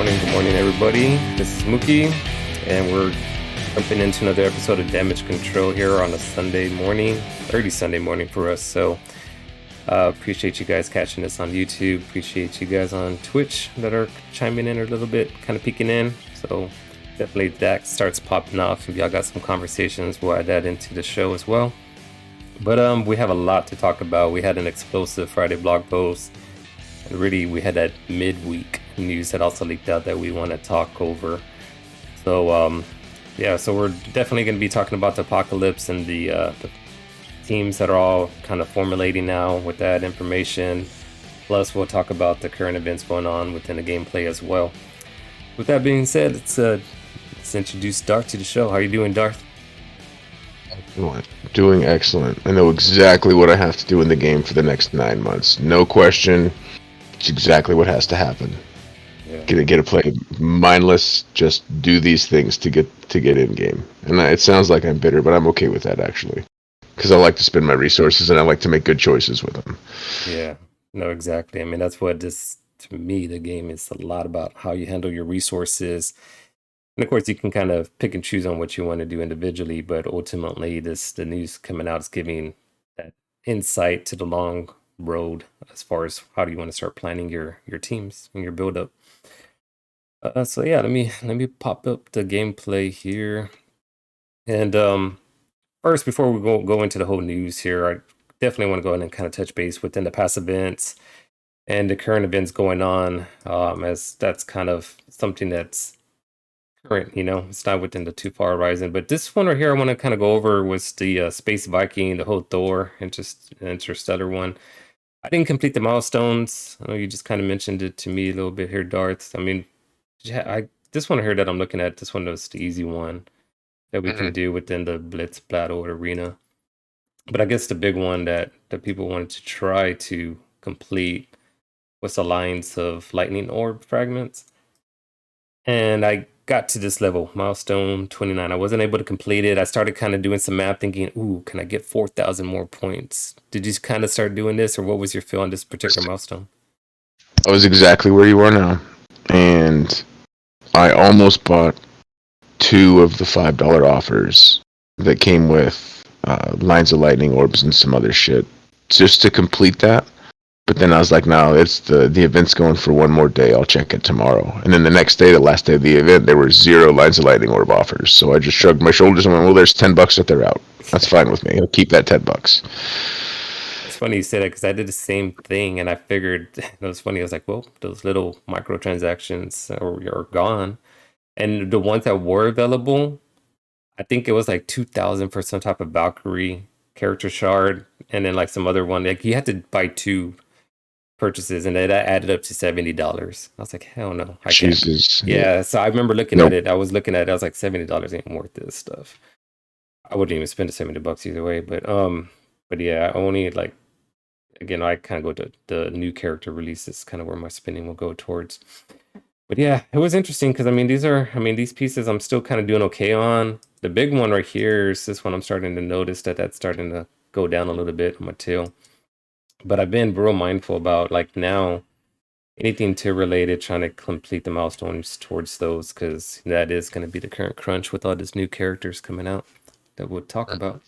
Good morning, everybody. This is Mookie, and we're jumping into another episode of Damage Control here on a Sunday morning, early Sunday morning for us. So, appreciate you guys catching us on YouTube. Appreciate you guys on Twitch that are chiming in a little bit, kind of peeking in. So, definitely that starts popping off. If y'all got some conversations, we'll add that into the show as well. But we have a lot to talk about. We had an explosive Friday blog post. And really, we had that midweek news that also leaked out that we want to talk over. So, so we're definitely going to be talking about the Apocalypse and the teams that are all kind of formulating now with that information. Plus, we'll talk about the current events going on within the gameplay as well. With that being said, let's introduce Darth to the show. How are you doing, Darth? Excellent. Doing excellent. I know exactly what I have to do in the game for the next 9 months. No question. It's exactly what has to happen. Yeah. Get to play mindless. Just do these things to get in game. And it sounds like I'm bitter, but I'm okay with that actually, because I like to spend my resources and I like to make good choices with them. Yeah. No, exactly. I mean, that's what this, to me, the game is a lot about how you handle your resources. And of course, you can kind of pick and choose on what you want to do individually, but ultimately, the news coming out is giving that insight to the long road as far as how do you want to start planning your teams and your build up. So yeah, let me pop up the gameplay here. And first, before we go into the whole news here, I definitely want to go ahead and kind of touch base within the past events and the current events going on, as that's kind of something that's current, it's not within the too far horizon. But this one right here I want to kind of go over was the Space Viking, the whole Thor Interstellar one. I didn't complete the milestones. I know you just kind of mentioned it to me a little bit here, Darth. I mean, this one here that I'm looking at, this one was the easy one that we can do within the Blitz Battle Arena. But I guess the big one that people wanted to try to complete was the Lines of Lightning Orb Fragments. And I got to this level, milestone 29. I wasn't able to complete it. I started kind of doing some math thinking, ooh, can I get 4,000 more points? Did you kind of start doing this, or what was your feel on this particular milestone? I was exactly where you are now. And I almost bought 2 of the $5 offers that came with Lines of Lightning Orbs and some other shit just to complete that. But then I was like, no, it's the event's going for one more day. I'll check it tomorrow. And then the next day, the last day of the event, there were 0 Lines of Lightning Orb offers. So I just shrugged my shoulders and went, well, there's $10 that they're out. That's fine with me. I'll keep that $10. It's funny you say that because I did the same thing, and I figured it was funny. I was like, well, those little microtransactions are gone. And the ones that were available, I think it was like 2,000 for some type of Valkyrie character shard, and then like some other one. Like you had to buy 2 purchases, and that added up to $70. I was like, hell no, I can't. Yeah, so I remember looking at it. I was looking at it. I was like, $70 ain't worth this stuff. I wouldn't even spend the $70 either way. But yeah, I only like, again, I kind of go to the new character releases, kind of where my spending will go towards. But yeah, it was interesting because these pieces I'm still kind of doing okay on. The big one right here is this one. I'm starting to notice that's starting to go down a little bit on my tail. But I've been real mindful about like now anything tier related, trying to complete the milestones towards those, because that is going to be the current crunch with all these new characters coming out that we'll talk about.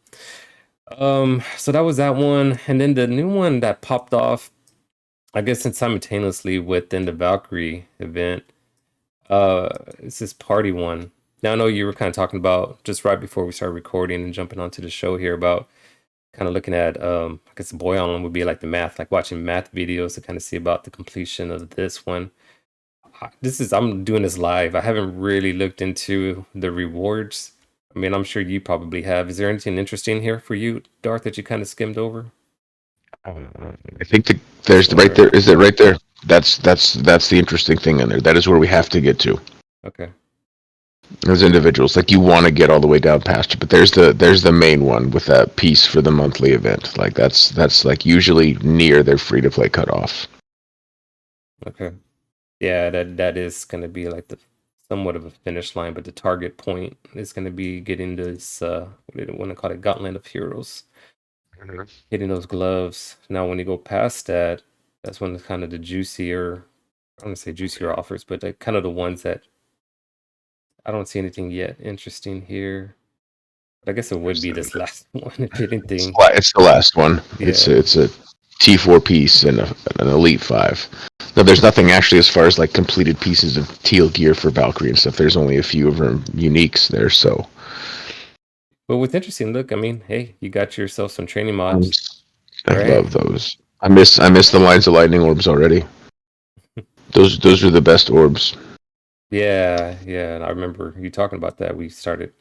So that was that one, and then the new one that popped off, I guess, simultaneously within the Valkyrie event. It's this party one. Now I know you were kind of talking about just right before we started recording and jumping onto the show here about kind of looking at, I guess the Boy Island would be like the math, like watching math videos to kind of see about the completion of this one. I'm doing this live. I haven't really looked into the rewards. I mean, I'm sure you probably have. Is there anything interesting here for you, Darth, that you kind of skimmed over? I think there's right there. Is it right there? That's the interesting thing in there. That is where we have to get to. Okay. As individuals, like you want to get all the way down past it, but there's the main one with that piece for the monthly event. Like that's like usually near their free to play cutoff. Okay. Yeah, that is going to be like the somewhat of a finish line, but the target point is going to be getting this what do they want to call it, Gauntlet of Heroes. Hitting those gloves. Now when you go past that, that's when it's kind of the juicier I don't want to say juicier offers, but like kind of the ones that I don't see anything yet interesting here. But I guess it would be this last one, if anything. It's the last one. Yeah. It's a T4 piece and an Elite 5. Now, there's nothing actually as far as like completed pieces of teal gear for Valkyrie and stuff. There's only a few of them uniques there, so. But what's interesting, look, I mean, hey, you got yourself some training Um, mobs, I right? love those. I miss the lines of lightning orbs already. Those are the best orbs. Yeah, yeah. And I remember you talking about that. We started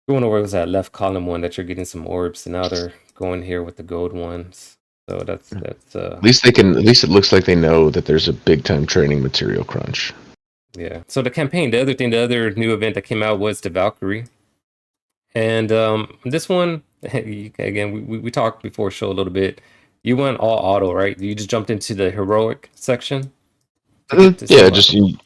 going over was that left column one that you're getting some orbs, and now they're going here with the gold ones. So that's At least they can. At least it looks like they know that there's a big time training material crunch. yeah. So the campaign, the other new event that came out was the Valkyrie. And this one, again, we talked before show a little bit. You went all auto, right? You just jumped into the heroic section to get to Yeah, some.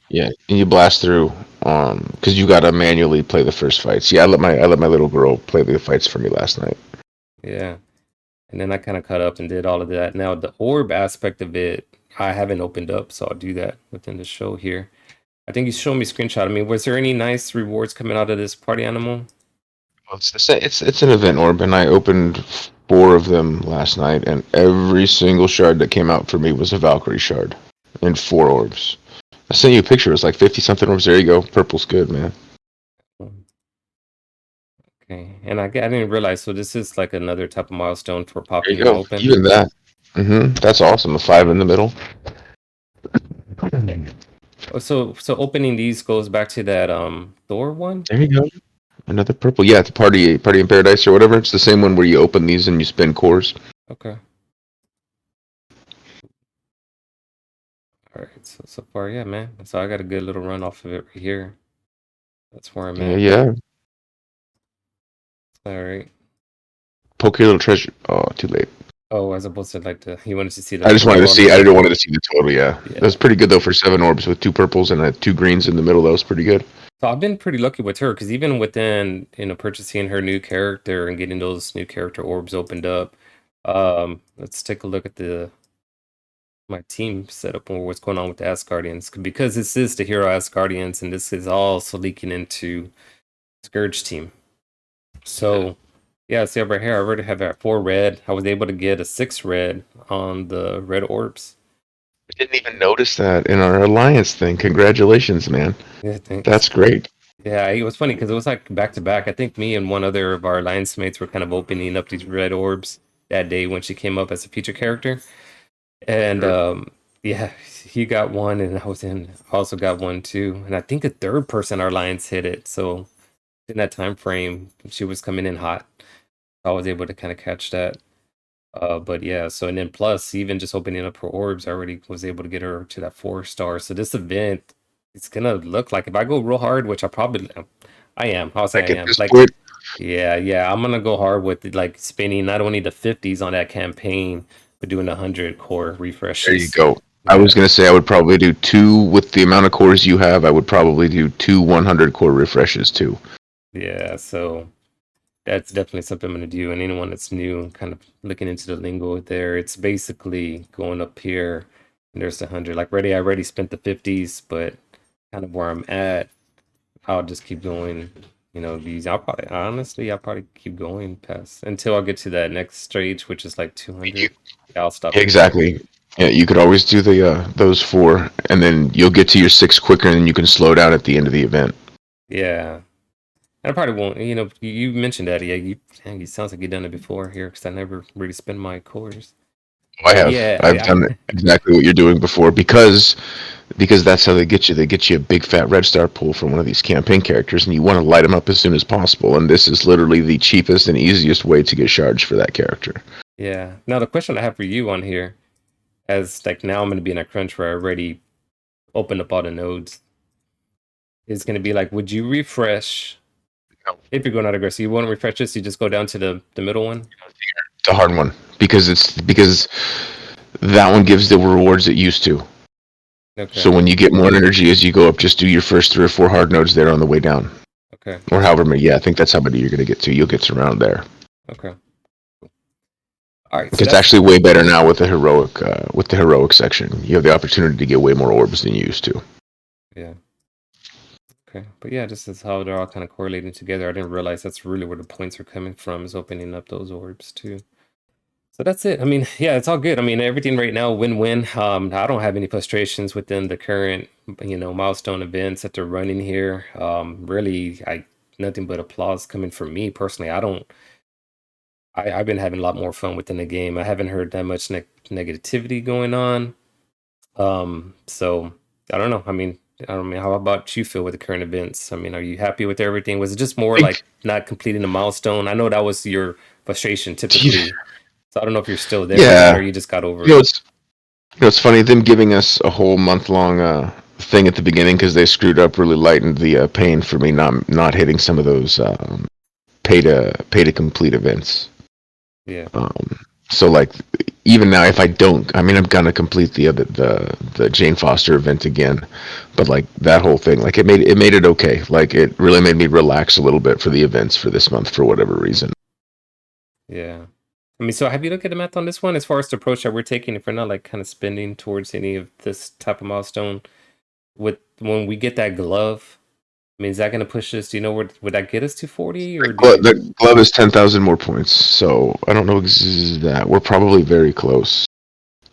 and you blast through. Because you gotta manually play the first fights. Yeah, I let my little girl play the fights for me last night. Yeah. And then I kind of cut up and did all of that. Now the orb aspect of it, I haven't opened up, so I'll do that within the show here. I think you showed me a screenshot. I mean, was there any nice rewards coming out of this party animal? Well, it's the same. It's an event orb, and I opened 4 of them last night, and every single shard that came out for me was a Valkyrie shard, and 4 orbs. I sent you a picture. It was like 50 something orbs. There you go. Purple's good, man. Okay, and I didn't realize. So this is like another type of milestone for There popping you them go. open. Even that. That's awesome. A 5 in the middle. Oh, so opening these goes back to that Thor one. There you go. Another purple. Yeah, it's Party in Paradise or whatever. It's the same one where you open these and you spin cores. Okay. All right. So far, yeah, man. So I got a good little run off of it right here. That's where I'm Yeah, at. yeah. All right. Poke your little treasure. Oh, too late. Oh, as opposed to like you wanted to see the I just wanted to total on see. I it. didn't want to see the total. Yeah, that Yeah. was pretty good though for 7 orbs with 2 purples and 2 greens in the middle. That was pretty good. So I've been pretty lucky with her because even within, purchasing her new character and getting those new character orbs opened up. Let's take a look at my team setup or what's going on with the Asgardians because this is the hero Asgardians and this is also leaking into Scourge team. So yeah, see over here, I already have that 4 red. I was able to get a 6 red on the red orbs. I didn't even notice that in our alliance thing. Congratulations, man. Yeah, thanks. That's great. Yeah, it was funny because it was like back to back. I think me and one other of our alliance mates were kind of opening up these red orbs that day when she came up as a feature character. And yeah, he got one and I also got one too. And I think a third person in our alliance hit it. So in that time frame, she was coming in hot. I was able to kind of catch that. But yeah, so and then plus even just opening up her orbs, I already was able to get her to that 4 star. So this event, it's gonna look like if I go real hard, which I am. I'll say Like I at am. this Like, point, yeah, I'm gonna go hard with like spinning not only the 50s on that campaign, but doing 100 core there you refreshes. go. I was Yeah, gonna say I would probably do 2 with the amount of cores you have. I would probably do 2 100 core refreshes too. yeah. So that's definitely something I'm gonna do. And anyone that's new, kind of looking into the lingo there, it's basically going up here. And there's the 100. Like I already spent the 50s, but kind of where I'm at, I'll just keep going. These I'll probably keep going past until I get to that next stage, which is like You, 200. Yeah, I'll stop yeah, it there. exactly. Yeah, you could always do the those 4, and then you'll get to your 6 quicker, and then you can slow down at the end of the event. Yeah. I probably won't. You mentioned that. Yeah, you sounds like you've done it before here because I never really spent my cores. I But have. I've yeah, done exactly what you're doing before because that's how they get you. They get you a big fat red star pool from one of these campaign characters, and you want to light them up as soon as possible. And this is literally the cheapest and easiest way to get shards for that character. yeah. Now the question I have for you on here, as like now I'm going to be in a crunch where I already opened up all the nodes, is going to be like, would you refresh if you're going out aggressive? You won't refresh this. You just go down to the middle one. It's a hard one because that one gives the rewards it used to. So Okay. when you get more energy as you go up, just do your first 3 or 4 hard nodes there on the way down, Okay. or however many. Yeah, I think that's how many you're going to get to. You'll get to around there. Okay. All right, so It's that's actually way better now with the heroic section. You have the opportunity to get way more orbs than you used to. yeah. Okay, but yeah, just as how they're all kind of correlating together. I didn't realize that's really where the points are coming from, is opening up those orbs too. So that's it. I mean, yeah, it's all good. I mean, everything right now, win-win. I don't have any frustrations within the current, milestone events that they're running here. Really, I nothing but applause coming from me personally. I've been having a lot more fun within the game. I haven't heard that much negativity going on. So I don't know. I don't mean, how about you feel with the current events? I mean, are you happy with everything? Was it just more like not completing the milestone? I know that was your frustration typically. So I don't know if you're still there with that Yeah, or you just got over you know it. it's it's funny them giving us a whole month long thing at the beginning because they screwed up really lightened the pain for me not hitting some of those pay to complete events. Yeah. Um, so like even now, if I don't, I mean, I'm gonna complete the Jane Foster event again, but like that whole thing, like it made it okay. Like it really made me relax a little bit for the events for this month for whatever reason. Yeah. I mean, so have you looked at the math on this one as far as the approach that we're taking if we're not like kind of spending towards any of this type of milestone with when we get that glove? I mean, is that going to push us? Do you know where would that get us to 40 or do you? The glove is 10,000 more points, so I don't know that we're probably very close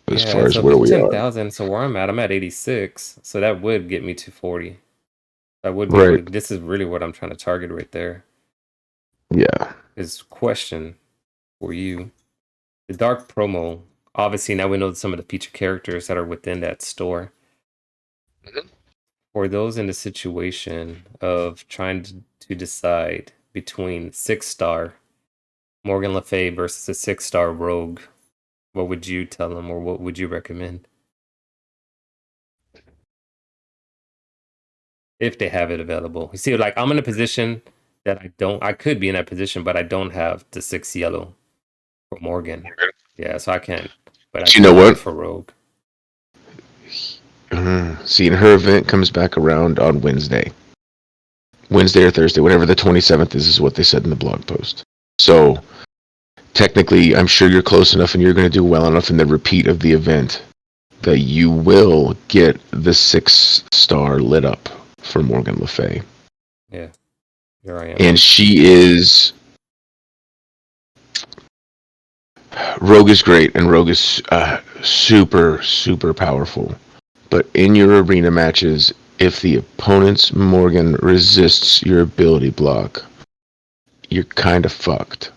as Yeah, far as so if where it's we are. 10,000, so where I'm at 86. So that would get me to 40. I would be able Right? to. This is really what I'm trying to target right there. Yeah. Is question for you. The dark promo, obviously now we know some of the featured characters that are within that store. For those in the situation of trying to decide between 6-star Morgan Le Fay versus a 6-star Rogue, what would you tell them or what would you recommend? If they have it available. You see, like I'm in a position that I could be in that position, but I don't have the 6 yellow for Morgan. Yeah, so I can't, but I But you can know get it what? for Rogue. See, and her event comes back around on Wednesday or Thursday, whatever the 27th is what they said in the blog post. So technically, I'm sure you're close enough and you're going to do well enough in the repeat of the event that you will get the 6-star lit up for Morgan Le Fay. Yeah, here I am. And she is Rogue is great, and Rogue is super powerful. But in your arena matches, if the opponent's Morgan resists your ability block, you're kind of fucked.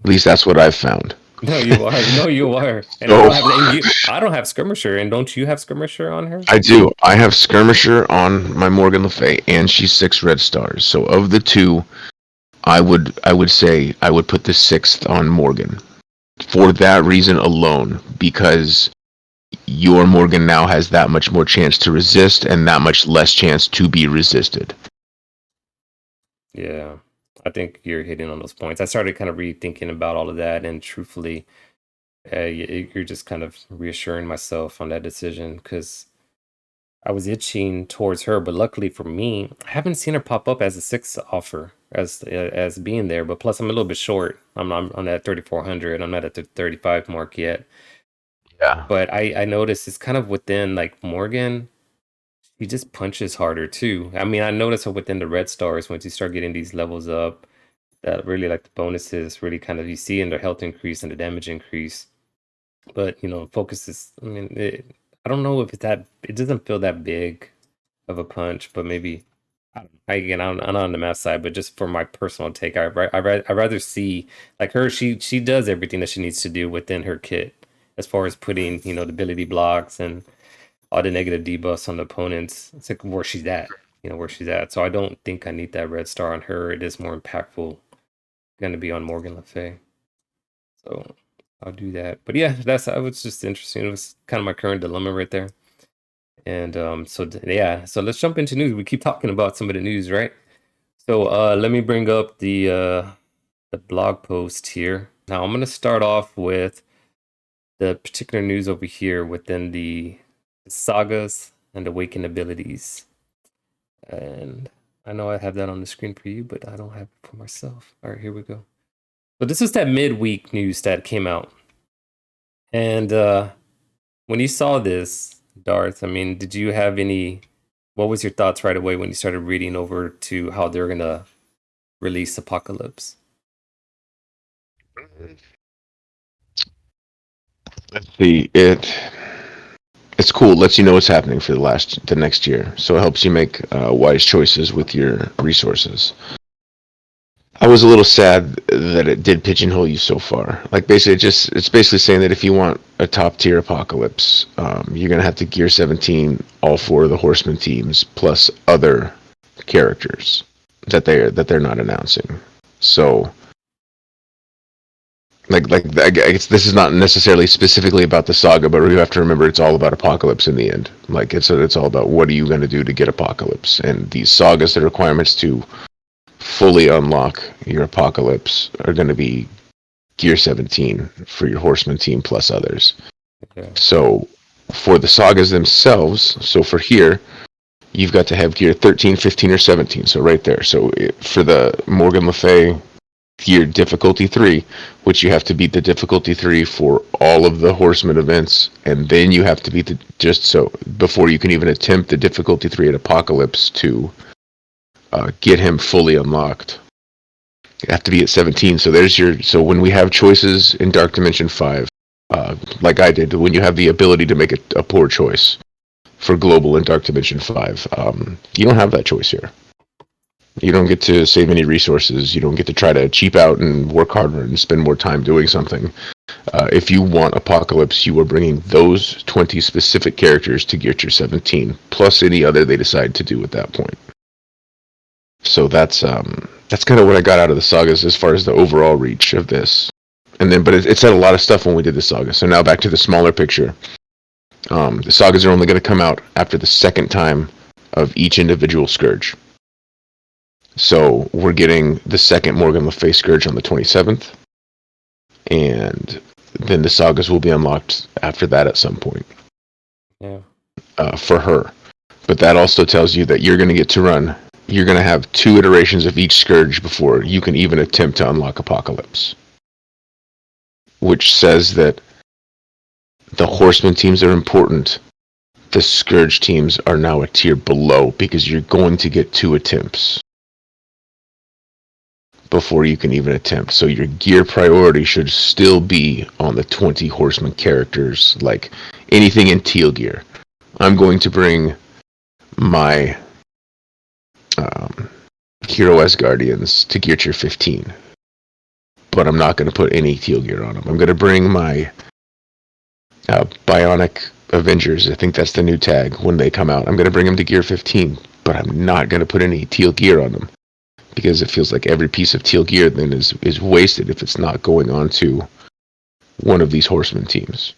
At least that's what I've found. No, you are. No, you are. And I So don't have and you I don't have Skirmisher, and don't you have Skirmisher on her? I do. I have Skirmisher on my Morgan Le Fay, and she's 6 red stars. So of the two, I would say I would put the 6th on Morgan for that reason alone, because your Morgan now has that much more chance to resist and that much less chance to be resisted. Yeah. I think you're hitting on those points. I started kind of rethinking about all of that, and truthfully, you're just kind of reassuring myself on that decision because I was itching towards her, but luckily for me, I haven't seen her pop up as a 6 offer as being there. But plus, I'm a little bit short. I'm on that 3,400. I'm not at the 35 mark yet. Yeah. But I noticed it's kind of within like Morgan. He just punches harder too. I mean, I noticed within the red stars once you start getting these levels up, that really like the bonuses really kind of you see in their health increase and the damage increase. But focus is. I mean, I don't know if it's that. It doesn't feel that big of a punch, but maybe. I don't know. Again, I'm not on the math side, but just for my personal take, I rather see like her. She does everything that she needs to do within her kit, as far as putting the ability blocks and all the negative debuffs on the opponents. It's like where she's at, where she's at. So I don't think I need that red star on her. It is more impactful going to be on Morgan Le Fay. So I'll do that. But yeah, that was just interesting. It was kind of my current dilemma right there. And yeah, so let's jump into news. We keep talking about some of the news, right? So let me bring up the blog post here. Now I'm gonna start off with the particular news over here within the sagas and awakened abilities. And I know I have that on the screen for you, but I don't have it for myself. All right, here we go. But this was that midweek news that came out. And when you saw this, Darth, I mean, did you have any? What was your thoughts right away when you started reading over to how they're gonna release Apocalypse? It's cool. It lets you know what's happening for the next year, so it helps you make wise choices with your resources. I was a little sad that it did pigeonhole you so far. Like basically, it's basically saying that if you want a top tier apocalypse, you're gonna have to gear 17 all four of the Horseman teams plus other characters that they're not announcing. So, I guess this is not necessarily specifically about the saga, but you have to remember it's all about Apocalypse in the end. Like it's all about what are you gonna do to get Apocalypse, and these sagas, the requirements to fully unlock your Apocalypse are going to be gear 17 for your Horseman team plus others. Okay. So for the sagas themselves, so for here, you've got to have gear 13, 15, or 17. So right there. So for the Morgan Le Fay gear difficulty 3, which you have to beat the difficulty 3 for all of the Horseman events, and then you have to beat before you can even attempt the difficulty 3 at Apocalypse to get him fully unlocked. You have to be at 17. So when we have choices in Dark Dimension 5, like I did, when you have the ability to make a poor choice for global in Dark Dimension 5, you don't have that choice here. You don't get to save any resources. You don't get to try to cheap out and work harder and spend more time doing something. If you want Apocalypse, you are bringing those 20 specific characters to Gear Tier 17, plus any other they decide to do at that point. So that's kind of what I got out of the sagas as far as the overall reach of this. And then, but it said a lot of stuff when we did the saga. So now back to the smaller picture. The sagas are only going to come out after the second time of each individual Scourge. So we're getting the second Morgan Le Fay Scourge on the 27th. And then the sagas will be unlocked after that at some point. Yeah. For her. But that also tells you that you're going to get to run. You're going to have 2 iterations of each Scourge before you can even attempt to unlock Apocalypse. Which says that the Horseman teams are important. The Scourge teams are now a tier below because you're going to get 2 attempts before you can even attempt. So your gear priority should still be on the 20 Horseman characters, like anything in teal gear. I'm going to bring my Hero S Guardians to Gear Tier 15. But I'm not going to put any teal gear on them. I'm going to bring my Bionic Avengers. I think that's the new tag when they come out. I'm going to bring them to Gear 15. But I'm not going to put any teal gear on them. Because it feels like every piece of teal gear then is wasted if it's not going on to one of these Horseman teams.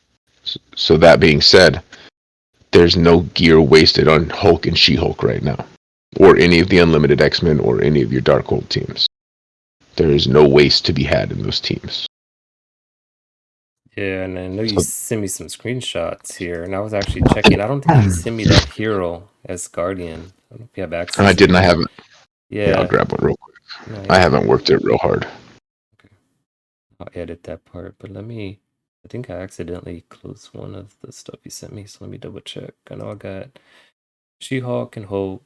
So that being said, there's no gear wasted on Hulk and She-Hulk right now. Or any of the Unlimited X-Men, or any of your Darkhold teams. There is no waste to be had in those teams. Yeah, and I know you sent me some screenshots here, and I was actually checking. I don't think you sent me that Hero as Guardian. I don't know if you have access. I didn't. I haven't. Yeah, I'll grab one real quick. No, yeah. I haven't worked it real hard. Okay. I'll edit that part, but I think I accidentally closed one of the stuff you sent me, so let me double check. I know I got She-Hulk and Hulk.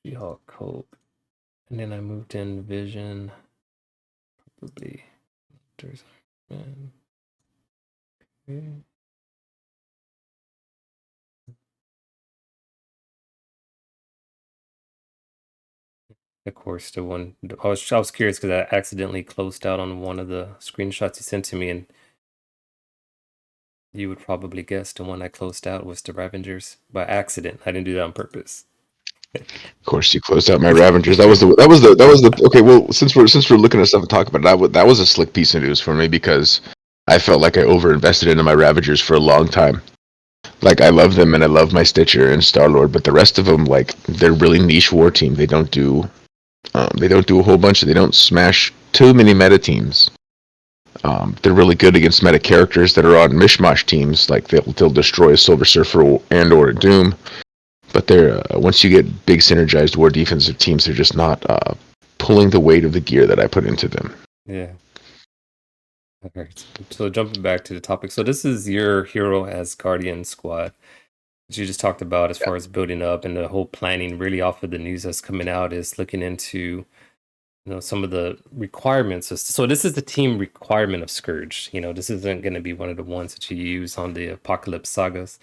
She-Hulk, Hulk. And then I moved in Vision. Probably. There's man. Okay. Of course, the one I was curious because I accidentally closed out on one of the screenshots you sent to me, and you would probably guess the one I closed out was the Ravengers by accident. I didn't do that on purpose. Of course, you closed out my Ravengers. That was the okay. Well, since we're looking at stuff and talking about it, that was a slick piece of news for me because I felt like I overinvested into my Ravengers for a long time. Like I love them and I love my Stitcher and Star-Lord, but the rest of them, like they're really niche war team. They don't do a whole bunch. They don't smash too many meta teams. They're really good against meta characters that are on mishmash teams. Like they'll destroy a Silver Surfer or a Doom. But they're once you get big synergized war defensive teams, they're just not pulling the weight of the gear that I put into them. Yeah. All right. So jumping back to the topic. So this is your hero as Guardian squad that you just talked about as Yeah. far as building up and the whole planning really off of the news that's coming out is looking into some of the requirements. So this is the team requirement of Scourge. This isn't going to be one of the ones that you use on the Apocalypse Sagas.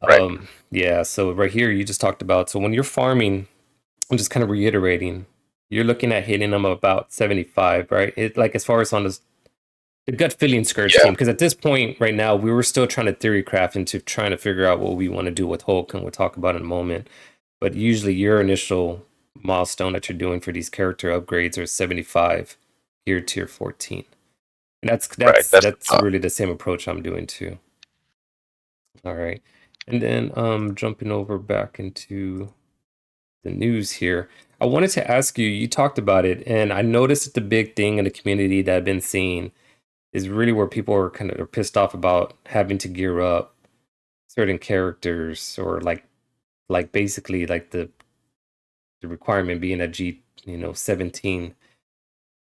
Right. Yeah, so right here you just talked about, so when you're farming, I'm just kind of reiterating, you're looking at hitting them about 75, right? It like as far as on the gut feeling Scourge Yeah. team, because at this point right now we were still trying to theory craft into trying to figure out what we want to do with Hulk, and we'll talk about in a moment. But usually your initial milestone that you're doing for these character upgrades are 75 gear tier 14. And that's Right. that's That's the that's thought. really the same approach I'm doing too. All right. And then jumping over back into the news here. I wanted to ask you, you talked about it, and I noticed that the big thing in the community that I've been seeing is really where people are kind of are pissed off about having to gear up certain characters or like basically like the requirement being a G, 17.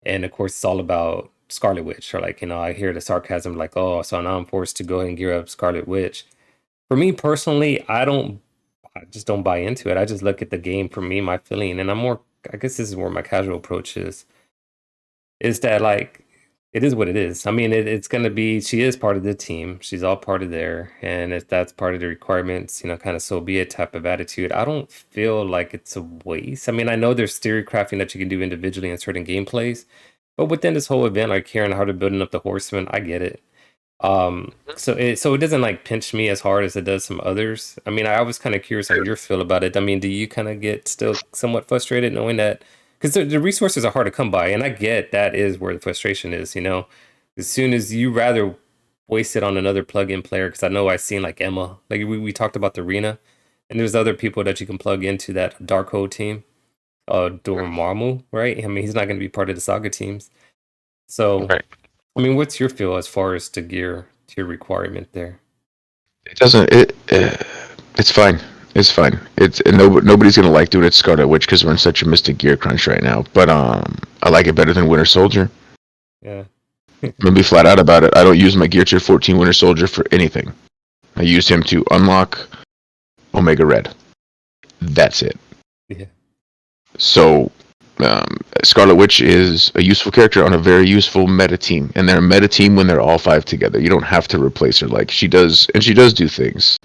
And of course it's all about Scarlet Witch. Or like, I hear the sarcasm like, oh, so now I'm forced to go ahead and gear up Scarlet Witch. For me personally, I just don't buy into it. I just look at the game for me, my feeling, and I'm more. I guess this is where my casual approach is that like it is what it is. I mean, it's going to be, she is part of the team. She's all part of there. And if that's part of the requirements, kind of so be it type of attitude. I don't feel like it's a waste. I mean, I know there's theory crafting that you can do individually in certain gameplays, but within this whole event, like hearing how they're building up the horsemen, I get it. So it doesn't like pinch me as hard as it does some others. I mean, I was kind of curious how you feel about it. I mean, do you kind of get still somewhat frustrated knowing that because the resources are hard to come by, and I get that is where the frustration is. As soon as you rather waste it on another plug-in player, because I know I've seen like Emma, like we talked about the arena, and there's other people that you can plug into that Darkhold team, Dormammu, right? I mean, he's not going to be part of the Saga teams, so. Right. I mean, what's your feel as far as the gear tier requirement there? It doesn't. It's fine. It's fine. It's and nobody's gonna like doing it Scarlet Witch because we're in such a Mystic Gear crunch right now. But I like it better than Winter Soldier. Yeah. I'm gonna be flat out about it. I don't use my Gear Tier 14 Winter Soldier for anything. I used him to unlock Omega Red. That's it. Yeah. So Scarlet Witch is a useful character on a very useful meta team, and they're a meta team when they're all five together. You don't have to replace her like she does, and she does do things.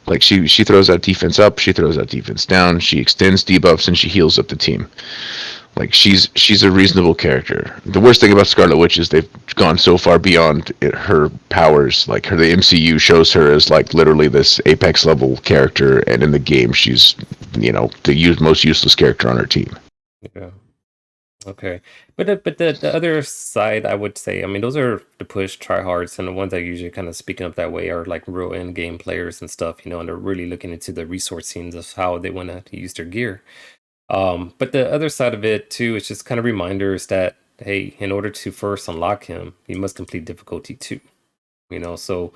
Like she throws that defense up, she throws that defense down, she extends debuffs, and she heals up the team. Like she's a reasonable character. The worst thing about Scarlet Witch is they've gone so far beyond her powers. Like the MCU shows her as like literally this apex level character, and in the game she's the most useless character on her team. Yeah. Okay. But the other side, I would say, I mean, those are the push tryhards, and the ones that usually kind of speaking up that way are like real end game players and stuff, and they're really looking into the resource scenes of how they want to use their gear. But the other side of it too is just kind of reminders that hey, in order to first unlock him, you must complete difficulty 2. So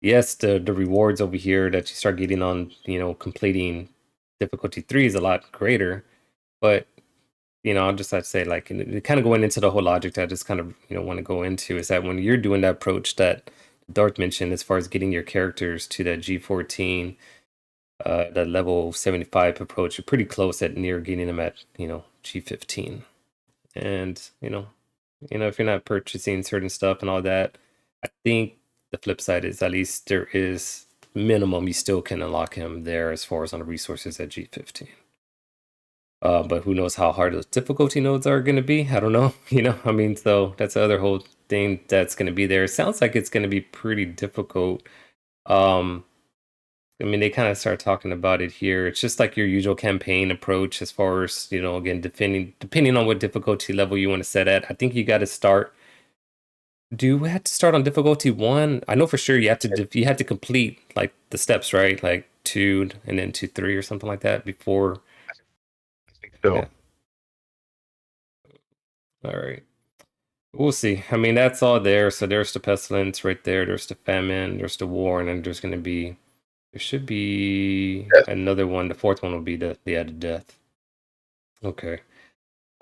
yes, the rewards over here that you start getting on, completing difficulty 3 is a lot greater, but I'll just have to say, like, and kind of going into the whole logic that I just kind of, want to go into is that when you're doing that approach that Darth mentioned, as far as getting your characters to that G14, that level 75 approach, you're pretty close at near getting them at, G15. And, if you're not purchasing certain stuff and all that, I think the flip side is at least there is minimum you still can unlock him there as far as on the resources at G15. But who knows how hard those difficulty nodes are going to be? I don't know. I mean, so that's the other whole thing that's going to be there. It sounds like it's going to be pretty difficult. Um, I mean, they kind of start talking about it here. It's just like your usual campaign approach as far as, again, depending on what difficulty level you want to set at. I think you got to start. Do we have to start on difficulty 1? I know for sure you have to complete like the steps, right? Like 2 and then 2, 3 or something like that before. So Yeah. All right. We'll see. I mean, that's all there. So there's the pestilence right there. There's the famine. There's the war, and then there should be yeah, another one. The fourth one will be the added death. Okay.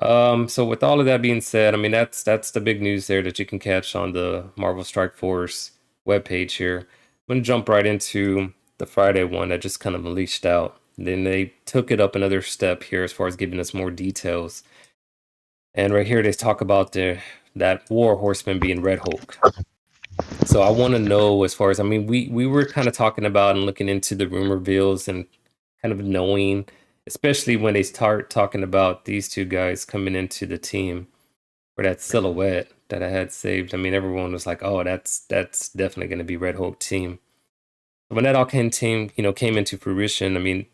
So with all of that being said, I mean that's the big news there that you can catch on the Marvel Strike Force webpage here. I'm gonna jump right into the Friday one that just kind of unleashed out. Then they took it up another step here as far as giving us more details. And right here they talk about that War Horseman being Red Hulk. So I want to know as far as, I mean, we were kind of talking about and looking into the rumor reveals and kind of knowing, especially when they start talking about these two guys coming into the team or that silhouette that I had saved. I mean, everyone was like, "Oh, that's definitely going to be Red Hulk team." When that all came into fruition, I mean,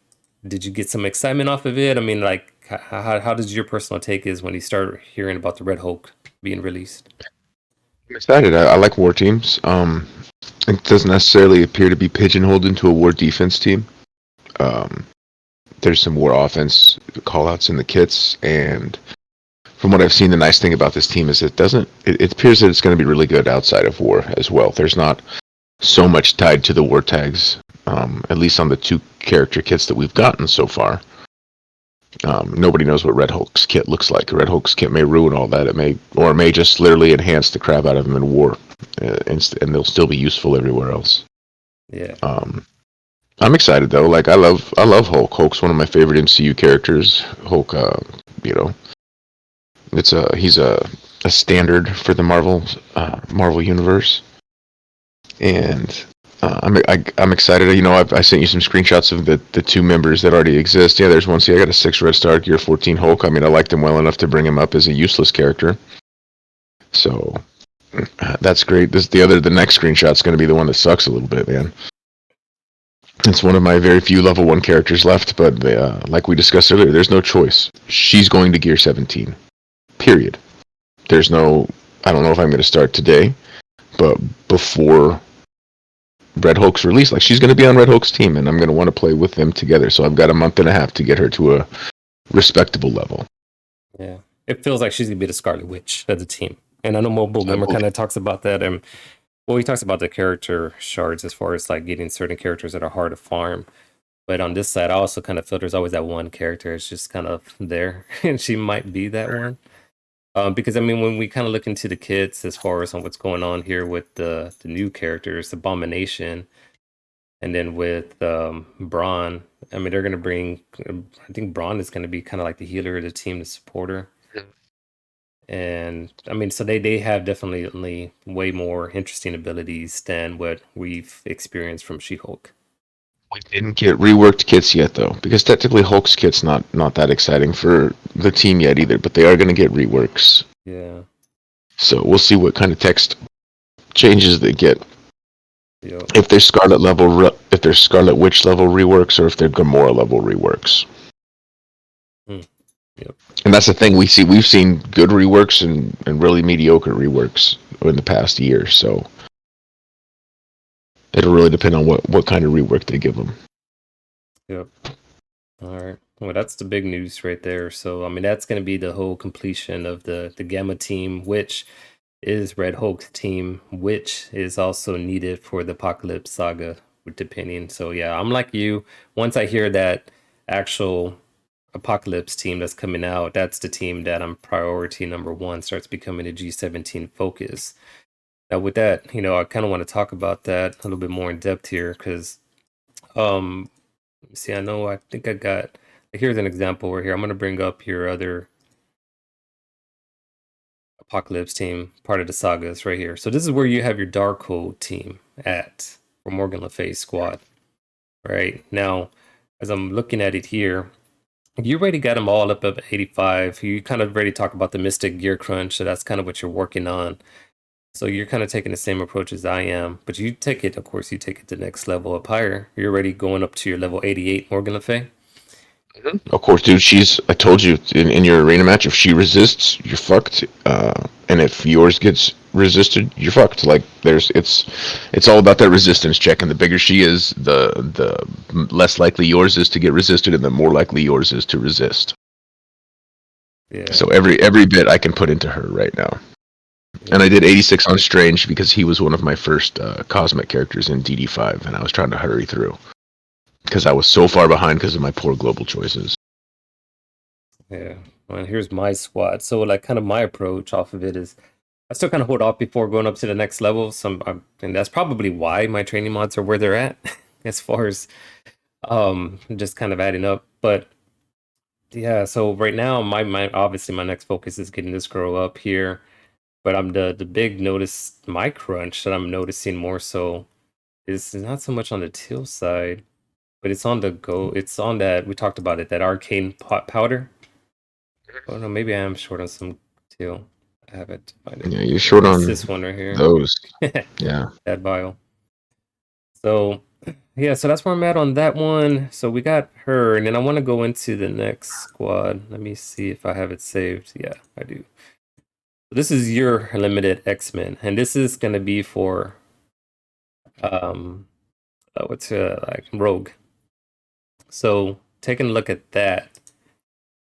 did you get some excitement off of it? I mean, like, how does your personal take is when you start hearing about the Red Hulk being released? I'm excited. I like war teams. It doesn't necessarily appear to be pigeonholed into a war defense team. Um, there's some war offense callouts in the kits, and from what I've seen, the nice thing about this team is it appears that it's going to be really good outside of war as well. There's not so much tied to the war tags, at least on the two character kits that we've gotten so far. Nobody knows what Red Hulk's kit looks like. Red Hulk's kit may ruin all that. It may just literally enhance the crap out of them in war, and they'll still be useful everywhere else. Yeah. I'm excited though. Like I love Hulk. Hulk's one of my favorite MCU characters. Hulk, you know, he's a standard for the Marvel universe, and I'm excited. You know, I sent you some screenshots of the two members that already exist. Yeah, there's one. See, I got a 6 Red Star Gear 14 Hulk. I mean, I liked him well enough to bring him up as a useless character. So that's great. The next screenshot's going to be the one that sucks a little bit, man. It's one of my very few level 1 characters left, but like we discussed earlier, there's no choice. She's going to Gear 17. Period. There's no. I don't know if I'm going to start today, but before Red Hulk's release, like she's going to be on Red Hulk's team, and I'm going to want to play with them together. So I've got a month and a half to get her to a respectable level. Yeah, it feels like she's gonna be the Scarlet Witch of the team. And I know Mobile I Gamer kind of talks about that, and well, he talks about the character shards as far as like getting certain characters that are hard to farm. But on this side, I also kind of feel there's always that one character it's just kind of there, and she might be that one. Because I mean, when we kind of look into the kits as far as on what's going on here with the new characters, Abomination, and then with Braun, I mean, they're gonna bring. I think Braun is gonna be kind of like the healer of the team, the supporter. And I mean, so they have definitely way more interesting abilities than what we've experienced from She-Hulk. We didn't get reworked kits yet, though, because technically Hulk's kit's not that exciting for the team yet either. But they are going to get reworks, Yeah. so we'll see what kind of text changes they get. Yep. If there's if there's Scarlet Witch level reworks, or if they're Gamora level reworks. Yep. And that's the thing we've seen good reworks and really mediocre reworks in the past year. So it'll really depend on what kind of rework they give them. Yep. All right. Well, that's the big news right there. So, I mean, that's going to be the whole completion of the Gamma team, which is Red Hulk's team, which is also needed for the Apocalypse Saga, depending. So, yeah, I'm like you. Once I hear that actual Apocalypse team that's coming out, that's the team that I'm priority number one starts becoming a G17 focus. Now, with that, I kind of want to talk about that a little bit more in depth here because, see, I think I got. Here's an example right here. I'm going to bring up your other Apocalypse team, part of the sagas right here. So this is where you have your Darkhold team at, or Morgan Le Fay's squad. Right now, as I'm looking at it here, you already got them all up 85. You kind of already talk about the Mystic Gear Crunch, so that's kind of what you're working on. So you're kind of taking the same approach as I am, but you take it, of course, you take it to the next level up higher. You're already going up to your level 88 Morgan Le Fay. Of course, dude. I told you in your arena match, if she resists, you're fucked. And if yours gets resisted, you're fucked. Like it's all about that resistance check. And the bigger she is, the less likely yours is to get resisted, and the more likely yours is to resist. Yeah. So every bit I can put into her right now. Yeah. And I did 86 on Strange because he was one of my first cosmic characters in DD5, and I was trying to hurry through because I was so far behind because of my poor global choices. Yeah. And here's my squad. So like kind of my approach off of it is I still kind of hold off before going up to the next level. And that's probably why my training mods are where they're at as far as just kind of adding up. But yeah, so right now my obviously my next focus is getting this girl up here. But I'm the big notice my crunch that I'm noticing more so is not so much on the teal side, but it's on the go. It's on that we talked about it, that arcane pot powder. Oh no, maybe I am short on some teal. I have it. Find it. Yeah, you're Yeah, short it's on this one right here. those. Yeah. That vial. So yeah, so that's where I'm at on that one. So we got her, and then I want to go into the next squad. Let me see if I have it saved. Yeah, I do. This is your limited X-Men, and this is gonna be for what's like Rogue. So taking a look at that.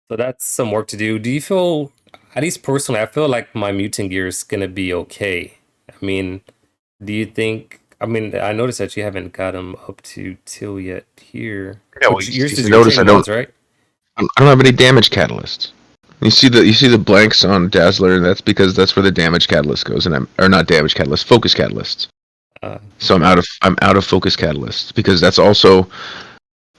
So that's some work to do. Do you feel, at least personally, I feel like my mutant gear is gonna be okay. I mean, do you think? I mean, I noticed that you haven't got them up to till yet here. Yeah, well, Which you yours is see, your notice training mods, right? I don't have any damage catalysts. You see the blanks on Dazzler, and that's because that's where the damage catalyst goes, and or not damage catalyst, focus catalysts. So I'm out of focus catalysts because that's also,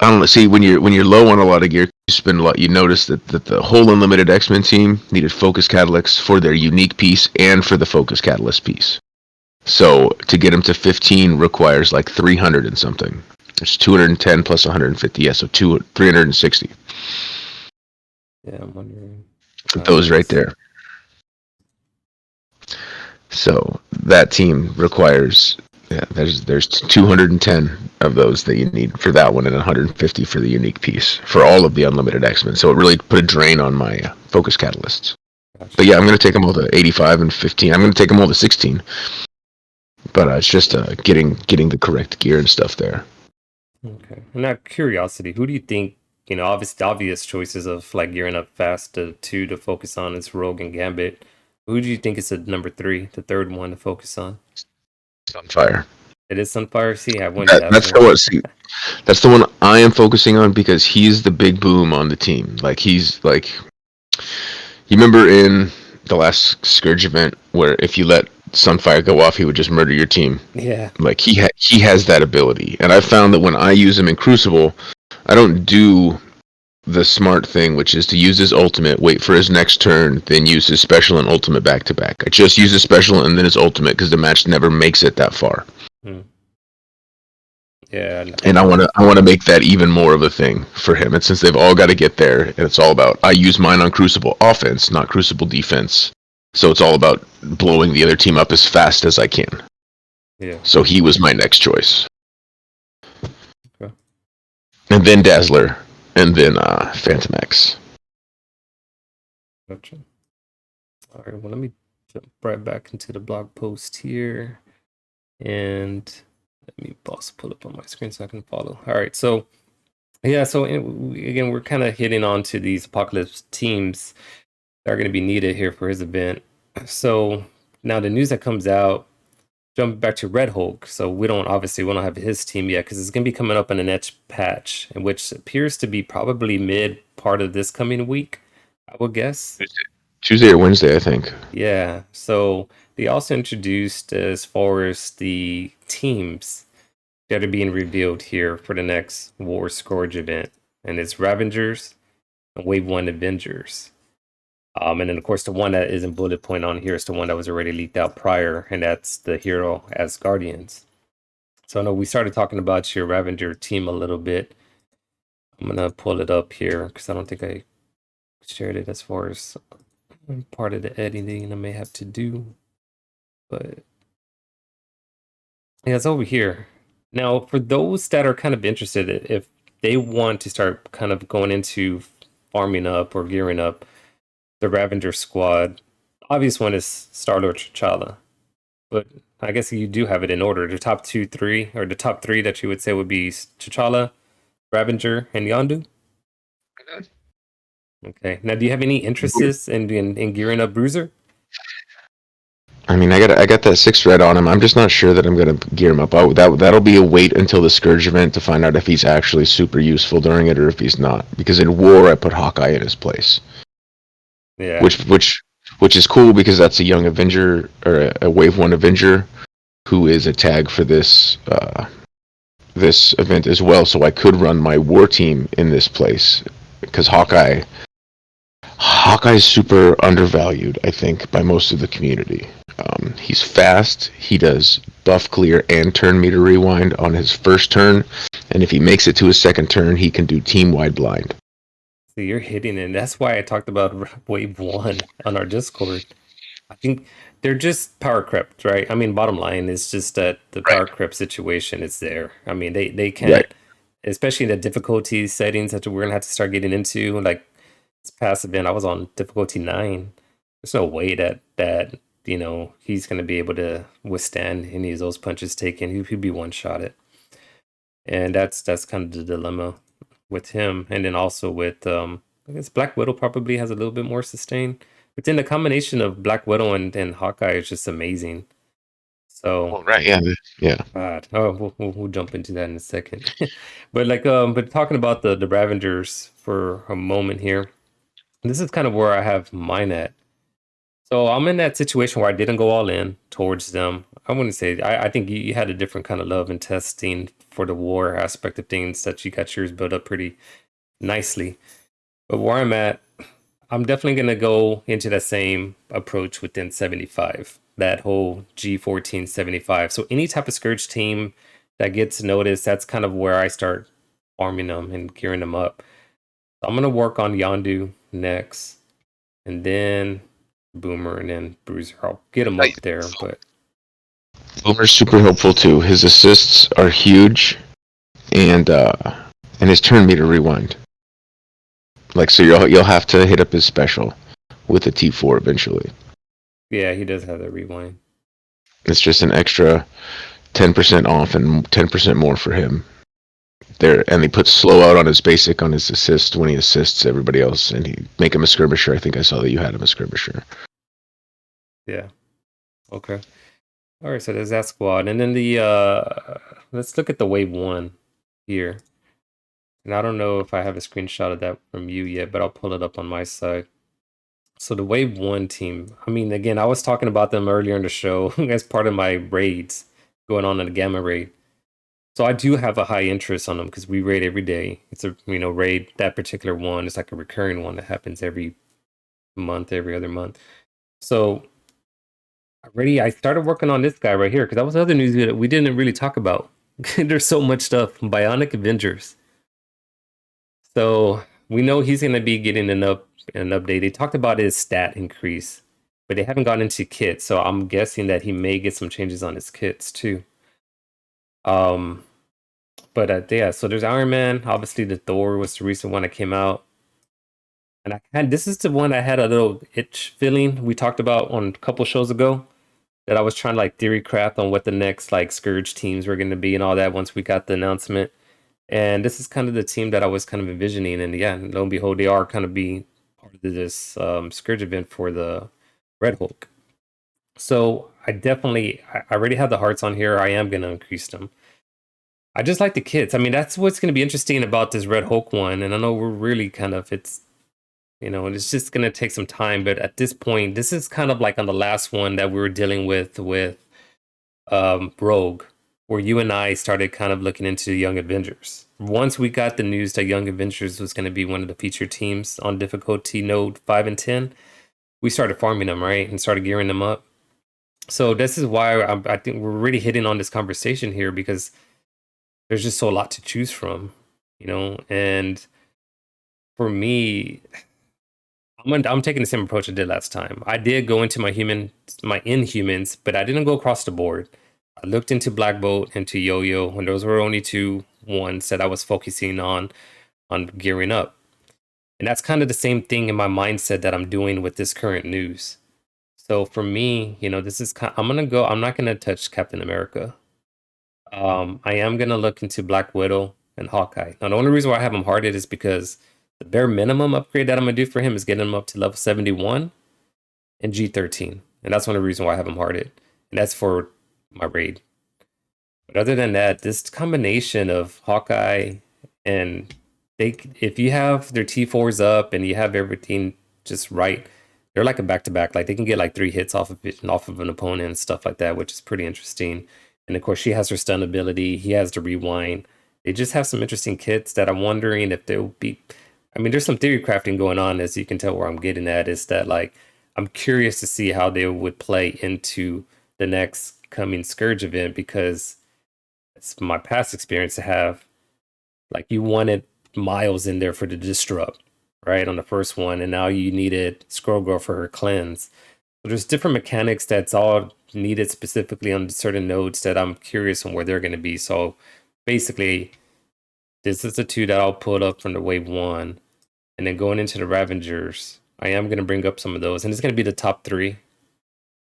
I don't know. See, when you're low on a lot of gear, you spend a lot. You notice that the whole Unlimited X-Men team needed focus catalysts for their unique piece and for the focus catalyst piece. So to get them to 15 requires like 300 and something. It's 210 plus 150. Yeah, so 360. Yeah, I'm wondering. Those right there. So that team requires, yeah, there's 210 of those that you need for that one, and 150 for the unique piece for all of the Unlimited X-Men. So it really put a drain on my focus catalysts. Gotcha. But yeah, I'm going to take them all to 85 and 15. I'm going to take them all to 16. But it's just getting the correct gear and stuff there. Okay. And out of curiosity, who do you think, obvious choices of like gearing up fast to focus on is Rogue and Gambit. Who do you think is the number 3, the third one to focus on? Sunfire. It is Sunfire. See, I went That's the one. See, that's the one I am focusing on because he's the big boom on the team. Like he's like, you remember in the last Scourge event where if you let Sunfire go off, he would just murder your team. Yeah. Like he has that ability, and I found that when I use him in Crucible, I don't do the smart thing, which is to use his ultimate, wait for his next turn, then use his special and ultimate back to back. I just use his special and then his ultimate because the match never makes it that far. Yeah. And I want to make that even more of a thing for him. And since they've all got to get there, and it's all about, I use mine on Crucible offense, not Crucible defense. So it's all about blowing the other team up as fast as I can. Yeah. So he was my next choice. Okay. And then Dazzler, and then Phantom X. Gotcha. All right. Well, let me jump right back into the blog post here, and let me also pull up on my screen so I can follow. All right. So yeah. So again, we're kind of hitting on to these Apocalypse teams that are going to be needed here for his event. So now the news that comes out, jump back to Red Hulk. So we don't have his team yet because it's going to be coming up in an etch patch, which appears to be probably mid part of this coming week, I would guess. Tuesday or Wednesday, I think. Yeah. So they also introduced as far as the teams that are being revealed here for the next War Scourge event, and it's Ravengers and Wave 1 Avengers. And then, of course, the one that isn't bullet point on here is the one that was already leaked out prior, and that's the hero as Guardians. So I know we started talking about your Ravenger team a little bit. I'm going to pull it up here because I don't think I shared it as far as part of the editing I may have to do. But yeah, it's over here. Now, for those that are kind of interested, if they want to start kind of going into farming up or gearing up, the Ravenger squad, obvious one is Star-Lord T'Challa, but I guess you do have it in order. The top 2, 3, or the top 3 that you would say would be T'Challa, Ravenger, and Yondu. Okay. Now, do you have any interests in gearing up Bruiser? I mean, I got that 6 red on him. I'm just not sure that I'm gonna gear him up. That'll be a wait until the Scourge event to find out if he's actually super useful during it or if he's not. Because in War, I put Hawkeye in his place. Yeah. which is cool because that's a young Avenger or a Wave One Avenger who is a tag for this event as well. So I could run my war team in this place because Hawkeye's super undervalued, I think, by most of the community. He's fast. He does buff clear and turn meter rewind on his first turn, and if he makes it to his second turn, he can do team wide blind. So you're hitting it. That's why I talked about Wave 1 on our Discord. I think they're just power crept, right? I mean, bottom line is just that the Right. power crept situation is there. I mean, they Right. can't, especially in the difficulty settings that we're gonna have to start getting into. Like this past event, I was on difficulty 9. There's no way that he's gonna be able to withstand any of those punches taken. He'd be one shot it, and that's kind of the dilemma with him, and then also with I guess Black Widow probably has a little bit more sustain. But then the combination of Black Widow and Hawkeye is just amazing. So, Well, right. Yeah. Yeah. God, oh, we'll jump into that in a second. But but talking about the Ravengers for a moment here, this is kind of where I have mine at. So I'm in that situation where I didn't go all in towards them. I wouldn't say I think you had a different kind of love and testing for the war aspect of things that you got yours built up pretty nicely. But where I'm at, I'm definitely going to go into that same approach within 75, that whole G1475. So any type of Scourge team that gets noticed, that's kind of where I start farming them and gearing them up. So I'm going to work on Yondu next, and then Boomer, and then Bruiser. I'll get them Right. up there, but Boomer's super helpful too. His assists are huge, and his turn meter rewind. Like so, you'll have to hit up his special with a T4 eventually. yeah, he does have that rewind. It's just an extra 10% off and 10% more for him. There, and he puts slow out on his basic on his assist when he assists everybody else, and he make him a skirmisher. I think I saw that you had him a skirmisher. Yeah. Okay. All right, so there's that squad. And then let's look at the wave 1 here. And I don't know if I have a screenshot of that from you yet, but I'll pull it up on my side. So the wave 1 team, I mean, again, I was talking about them earlier in the show as part of my raids going on in the gamma raid. So I do have a high interest on them because we raid every day. It's a raid, that particular one is like a recurring one that happens every month, every other month. So I started working on this guy right here because that was other news that we didn't really talk about. There's so much stuff. Bionic Avengers. So we know he's going to be getting an update. They talked about his stat increase, but they haven't gone into kits. So I'm guessing that he may get some changes on his kits too. But yeah, so there's Iron Man. Obviously, the Thor was the recent one that came out, and this is the one I had a little itch feeling we talked about on a couple shows ago. That I was trying to like theory craft on what the next like Scourge teams were going to be and all that once we got the announcement. And this is kind of the team that I was kind of envisioning. And yeah, lo and behold, they are kind of be part of this Scourge event for the Red Hulk. So I already have the hearts on here. I am going to increase them. I just like the kits. I mean, that's what's going to be interesting about this Red Hulk one. And I know we're really kind of, it's just going to take some time. But at this point, this is kind of like on the last one that we were dealing with Rogue, where you and I started kind of looking into Young Avengers. Once we got the news that Young Avengers was going to be one of the featured teams on difficulty node 5 and 10, we started farming them, right? And started gearing them up. So this is why I think we're really hitting on this conversation here because there's just so a lot to choose from, and for me, I'm taking the same approach I did last time. I did go into my Inhumans, but I didn't go across the board. I looked into Black Bolt and to Yo-Yo, and those were only two ones that I was focusing on gearing up. And that's kind of the same thing in my mindset that I'm doing with this current news. So for me, this is I'm not gonna touch Captain America. I am gonna look into Black Widow and Hawkeye. Now the only reason why I have him hearted is because the bare minimum upgrade that I'm gonna do for him is getting him up to level 71 and G13. And that's one of the reasons why I have him hearted. And that's for my raid. But other than that, this combination of Hawkeye and if you have their T4s up and you have everything just right, they're like a back to back. Like they can get like 3 hits off of it, off of an opponent and stuff like that, which is pretty interesting. And of course, she has her stun ability. He has the rewind. They just have some interesting kits that I'm wondering if they'll be. I mean, there's some theory crafting going on, as you can tell where I'm getting at. Is that like I'm curious to see how they would play into the next coming Scourge event, because it's my past experience to have like you wanted Miles in there for the disrupt, right, on the first one, and now you needed Scroll Girl for her cleanse. So there's different mechanics that's all needed specifically on certain nodes that I'm curious on where they're going to be. So basically, this is the two that I'll pull up from the wave one, and then going into the Ravengers, I am going to bring up some of those, and it's going to be the top 3.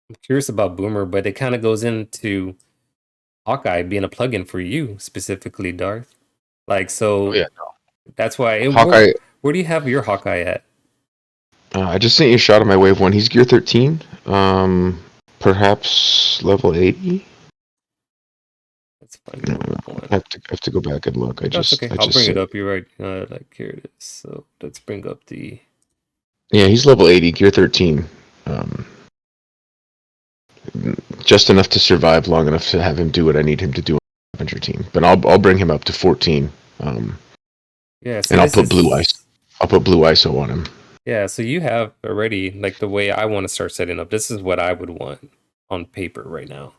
I'm curious about Boomer, but it kind of goes into Hawkeye being a plugin for you specifically, Darth. Like, Oh so yeah, that's why. Hawkeye. Where do you have your Hawkeye at? I just sent you a shot of my wave one. He's gear 13. Perhaps level 80. Let's find No, your wave one. I have to go back and look. That's okay. I I'll just bring it said, up. You're right. Like here it is. So let's bring up the. yeah, he's level 80, gear 13. Just enough to survive long enough to have him do what I need him to do on the Avenger team. But I'll bring him up to 14. Yeah. See, And this is. I'll put blue ISO on him. Yeah. So you have already like the way I want to start setting up. This is what I would want on paper right now.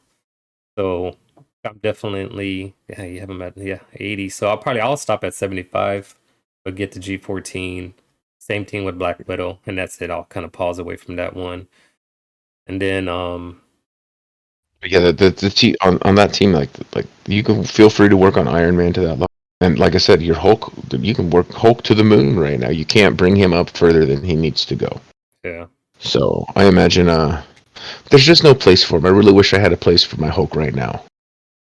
So I'm definitely. Yeah. You have him at 80. So I'll stop at 75, but get to G14. Same thing with Black Widow, and that's it. I'll kind of pause away from that one, and then But yeah, the team on that team, like you can feel free to work on Iron Man to that level. And like I said, your Hulk, you can work Hulk to the moon right now. You can't bring him up further than he needs to go. yeah. So I imagine there's just no place for him. I really wish I had a place for my Hulk right now.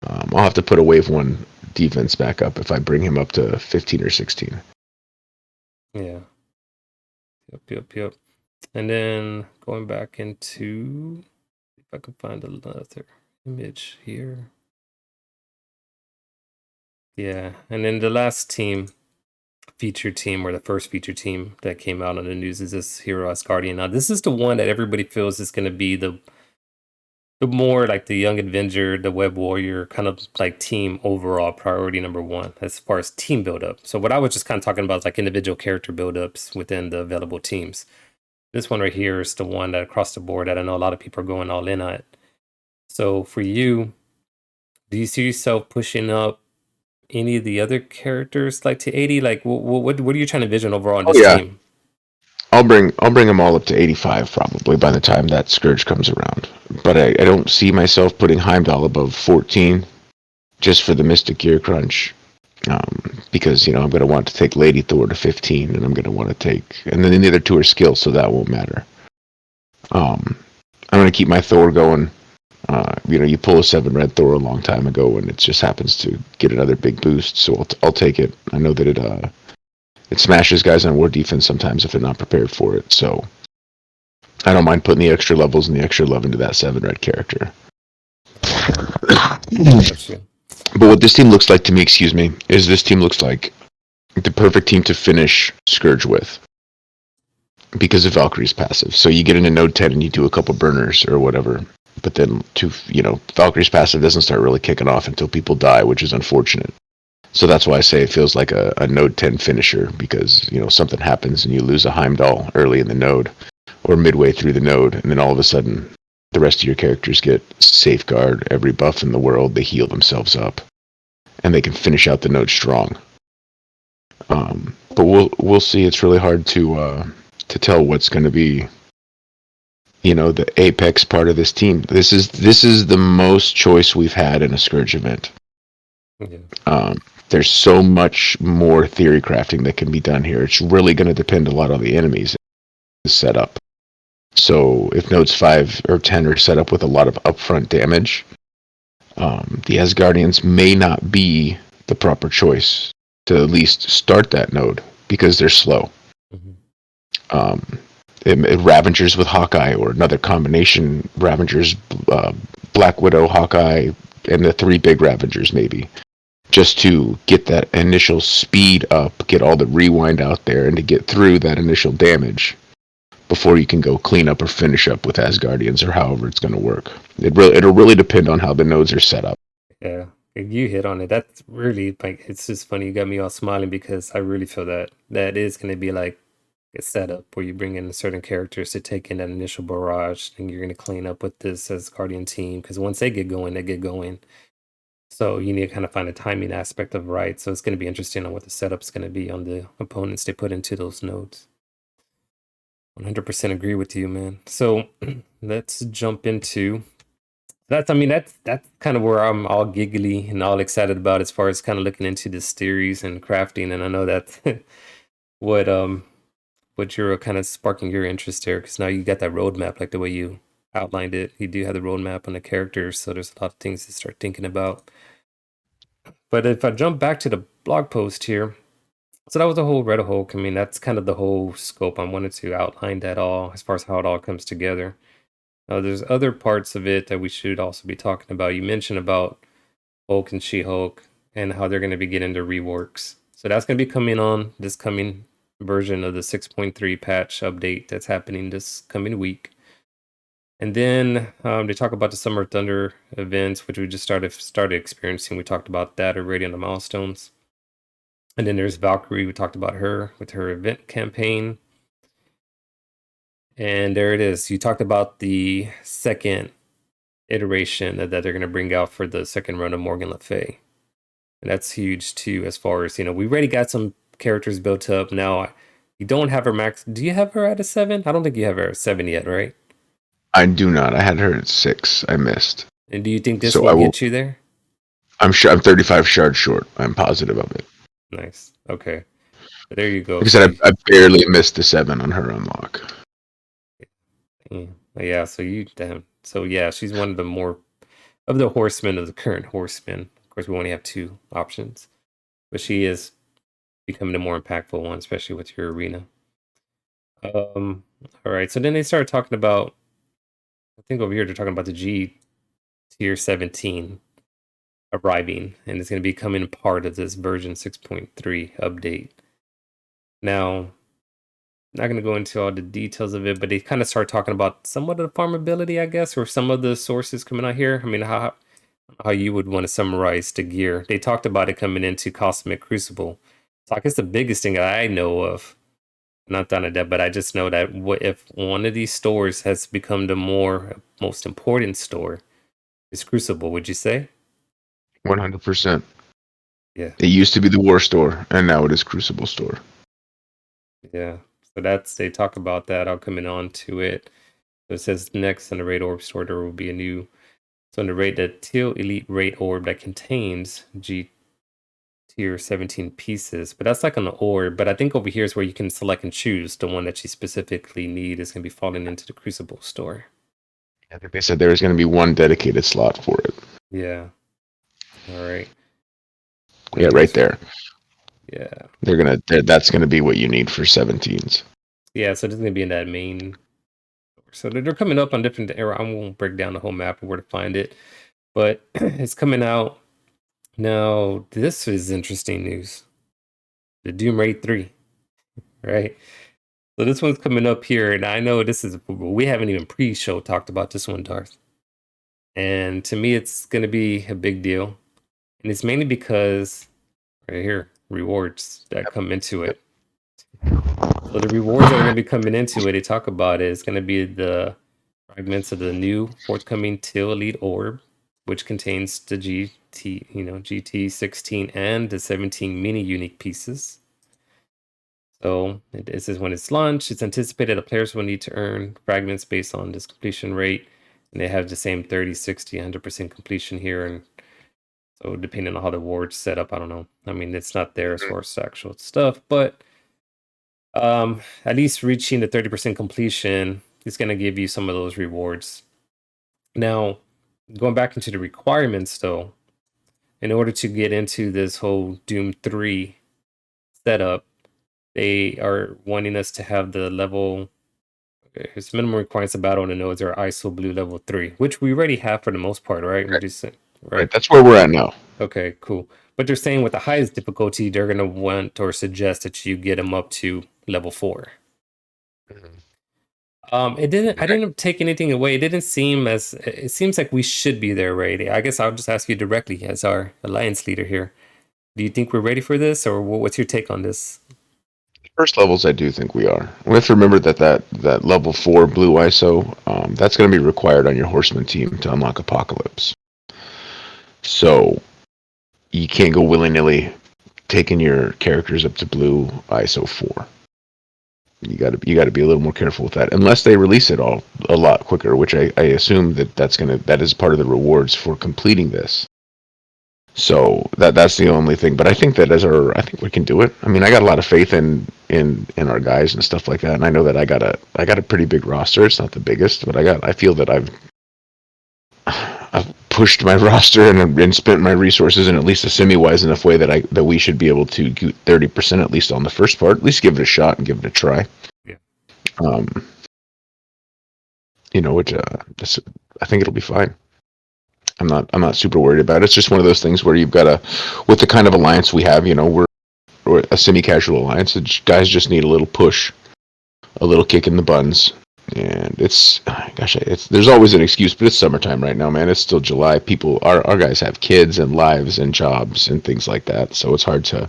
I'll have to put a wave one defense back up if I bring him up to 15 or 16. Yeah. Yep. And then going back into, if I can find another image here. Yeah. And then the last team, feature team, or the first feature team that came out on the news, is this Hero Asgardian. Now, this is the one that everybody feels is going to be the more like the Young Avenger, the Web Warrior kind of like team overall priority number one as far as team buildup. So what I was just kind of talking about is like individual character buildups within the available teams. This one right here is the one that across the board that I know a lot of people are going all in on. So for you, do you see yourself pushing up any of the other characters like to 80? Like what are you trying to vision overall in Oh this yeah, team? I'll bring them all up to 85 probably by the time that Scourge comes around. But I don't see myself putting Heimdall above 14 just for the Mystic Gear Crunch. Because I'm going to want to take Lady Thor to 15, and I'm going to want to take, and then the other two are skills, so that won't matter. I'm going to keep my Thor going. You pull a 7 red Thor a long time ago, and it just happens to get another big boost, so I'll take it. I know that it smashes guys on war defense sometimes if they're not prepared for it, so I don't mind putting the extra levels and the extra love into that 7 red character. Gotcha. But what this team looks like to me, is this team looks like the perfect team to finish Scourge with because of Valkyrie's passive. So you get into node 10 and you do a couple burners or whatever, but then Valkyrie's passive doesn't start really kicking off until people die, which is unfortunate. So that's why I say it feels like a node 10 finisher, because something happens and you lose a Heimdall early in the node or midway through the node, and then all of a sudden the rest of your characters get safeguard every buff in the world, they heal themselves up, and they can finish out the node strong. But we'll see. It's really hard to tell what's going to be, the apex part of this team. This is the most choice we've had in a Scourge event. Yeah. There's so much more theory crafting that can be done here. It's really going to depend a lot on the enemies set up. So if nodes 5 or 10 are set up with a lot of upfront damage, the Asgardians may not be the proper choice to at least start that node because they're slow. Mm-hmm. Ravengers with Hawkeye, or another combination Ravengers, Black Widow, Hawkeye, and the 3 big Ravengers maybe, just to get that initial speed up, get all the rewind out there, and to get through that initial damage before you can go clean up or finish up with Asgardians or however it's going to work. It'll really depend on how the nodes are set up. Yeah, you hit on it. That's really like it's just funny. You got me all smiling because I really feel that that is going to be like a setup where you bring in certain characters to take in that initial barrage, and you're going to clean up with this as Guardian team because once they get going, they get going. So you need to kind of find a timing aspect of right. So it's going to be interesting on what the setup's going to be on the opponents they put into those nodes. 100% agree with you, man. So let's jump into that's. I mean, that's kind of where I'm all giggly and all excited about as far as kind of looking into this theories and crafting. And I know that's what what you're kind of sparking your interest there because now you got that roadmap, like the way you outlined it. You do have the roadmap on the characters, so there's a lot of things to start thinking about. But if I jump back to the blog post here, so that was the whole Red Hulk. I mean, that's kind of the whole scope. I wanted to outline that all as far as how it all comes together. Now, there's other parts of it that we should also be talking about. You mentioned about Hulk and She-Hulk and how they're going to be getting their reworks. So that's going to be coming on this coming version of the 6.3 patch update that's happening this coming week. And then they talk about the Summer Thunder events, which we just started experiencing. We talked about that already on the Milestones. And then there's Valkyrie. We talked about her with her event campaign. And there it is. You talked about the second iteration that they're going to bring out for the second run of Morgan Le Fay. And that's huge too, as far as, we already got some characters built up. Now, you don't have her max. Do you have her at a 7? I don't think you have her at 7 yet, right? I do not. I had her at 6. I missed. And do you think this So will get you there? I'm sure I'm 35 shards short. I'm positive of it. Nice. Okay. But there you go. Like I said, I barely missed the 7 on her unlock. Yeah, so damn. So yeah, she's one of the more of the horsemen of the current horsemen. Of course, we only have 2 options, but she is becoming a more impactful one, especially with your arena. All right. So then they started talking about. I think over here they're talking about the G tier 17 arriving, and it's going to be becoming part of this version 6.3 update. Now, not going to go into all the details of it, but they kind of start talking about somewhat of the farmability, I guess, or some of the sources coming out here. I mean, how you would want to summarize the gear. They talked about it coming into Cosmic Crucible. So I guess the biggest thing that I know of, not done at that, but I just know that if one of these stores has become the most important store, is Crucible, would you say? 100%. Yeah. It used to be the War Store, and now it is Crucible Store. Yeah. So they talk about that. I'll come in on to it. So it says next on the Raid Orb store, there will be a new. So in the Teal Elite Raid Orb that contains G tier 17 pieces, but that's like on the orb. But I think over here is where you can select and choose the one that you specifically need is going to be falling into the Crucible store. I think they said there was going to be one dedicated slot for it. Yeah. All right. Yeah, right there. Yeah. That's gonna be what you need for 17s. Yeah, so this is gonna be in that main. So they're coming up on different era. I won't break down the whole map of where to find it, but it's coming out now. This is interesting news. The Doom Raid 3, right? So this one's coming up here, and I know we haven't even pre-show talked about this one, Darth. And to me, it's gonna be a big deal, and it's mainly because right here rewards that come into it. So the rewards that are going to be coming into it, they talk about it, is going to be the fragments of the new forthcoming Teal Elite Orb, which contains the GT 16 and the 17 mini unique pieces. So this is when it's launched. It's anticipated that players will need to earn fragments based on this completion rate, and they have the same 30, 60, 100% completion here. And so depending on how the reward's set up, I don't know. I mean, it's not there as far as actual stuff, but at least reaching the 30% completion is going to give you some of those rewards. Now, going back into the requirements though, in order to get into this whole Doom 3 setup, they are wanting us to have the level. Its minimum requirements of battle on the nodes are ISO blue level 3, which we already have for the most part, right? Would you say? Right, that's where we're at now. Okay, cool. But they're saying with the highest difficulty, they're going to want or suggest that you get them up to level 4. It didn't. I didn't take anything away. It didn't seem as. It seems like we should be there ready. I guess I'll just ask you directly as our alliance leader here. Do you think we're ready for this, or what's your take on this? First levels, I do think we are. We have to remember that level 4 blue ISO, that's going to be required on your horseman team to unlock Apocalypse. So you can't go willy nilly taking your characters up to blue ISO 4. You got to be a little more careful with that, unless they release it all a lot quicker, which I assume that is part of the rewards for completing this. So that's the only thing. But I think I think we can do it. I mean, I got a lot of faith in our guys and stuff like that, and I know that I got a pretty big roster. It's not the biggest, but I feel that I've pushed my roster and spent my resources in at least a semi-wise enough way that we should be able to get 30% at least on the first part. At least give it a shot and give it a try. Yeah. Um, which I think it'll be fine. I'm not super worried about it. It's just one of those things where you've got to, with the kind of alliance we have, we're a semi-casual alliance. Guys just need a little push, a little kick in the buns, and there's always an excuse, but it's summertime right now, man. It's still July. Our guys have kids and lives and jobs and things like that, so it's hard to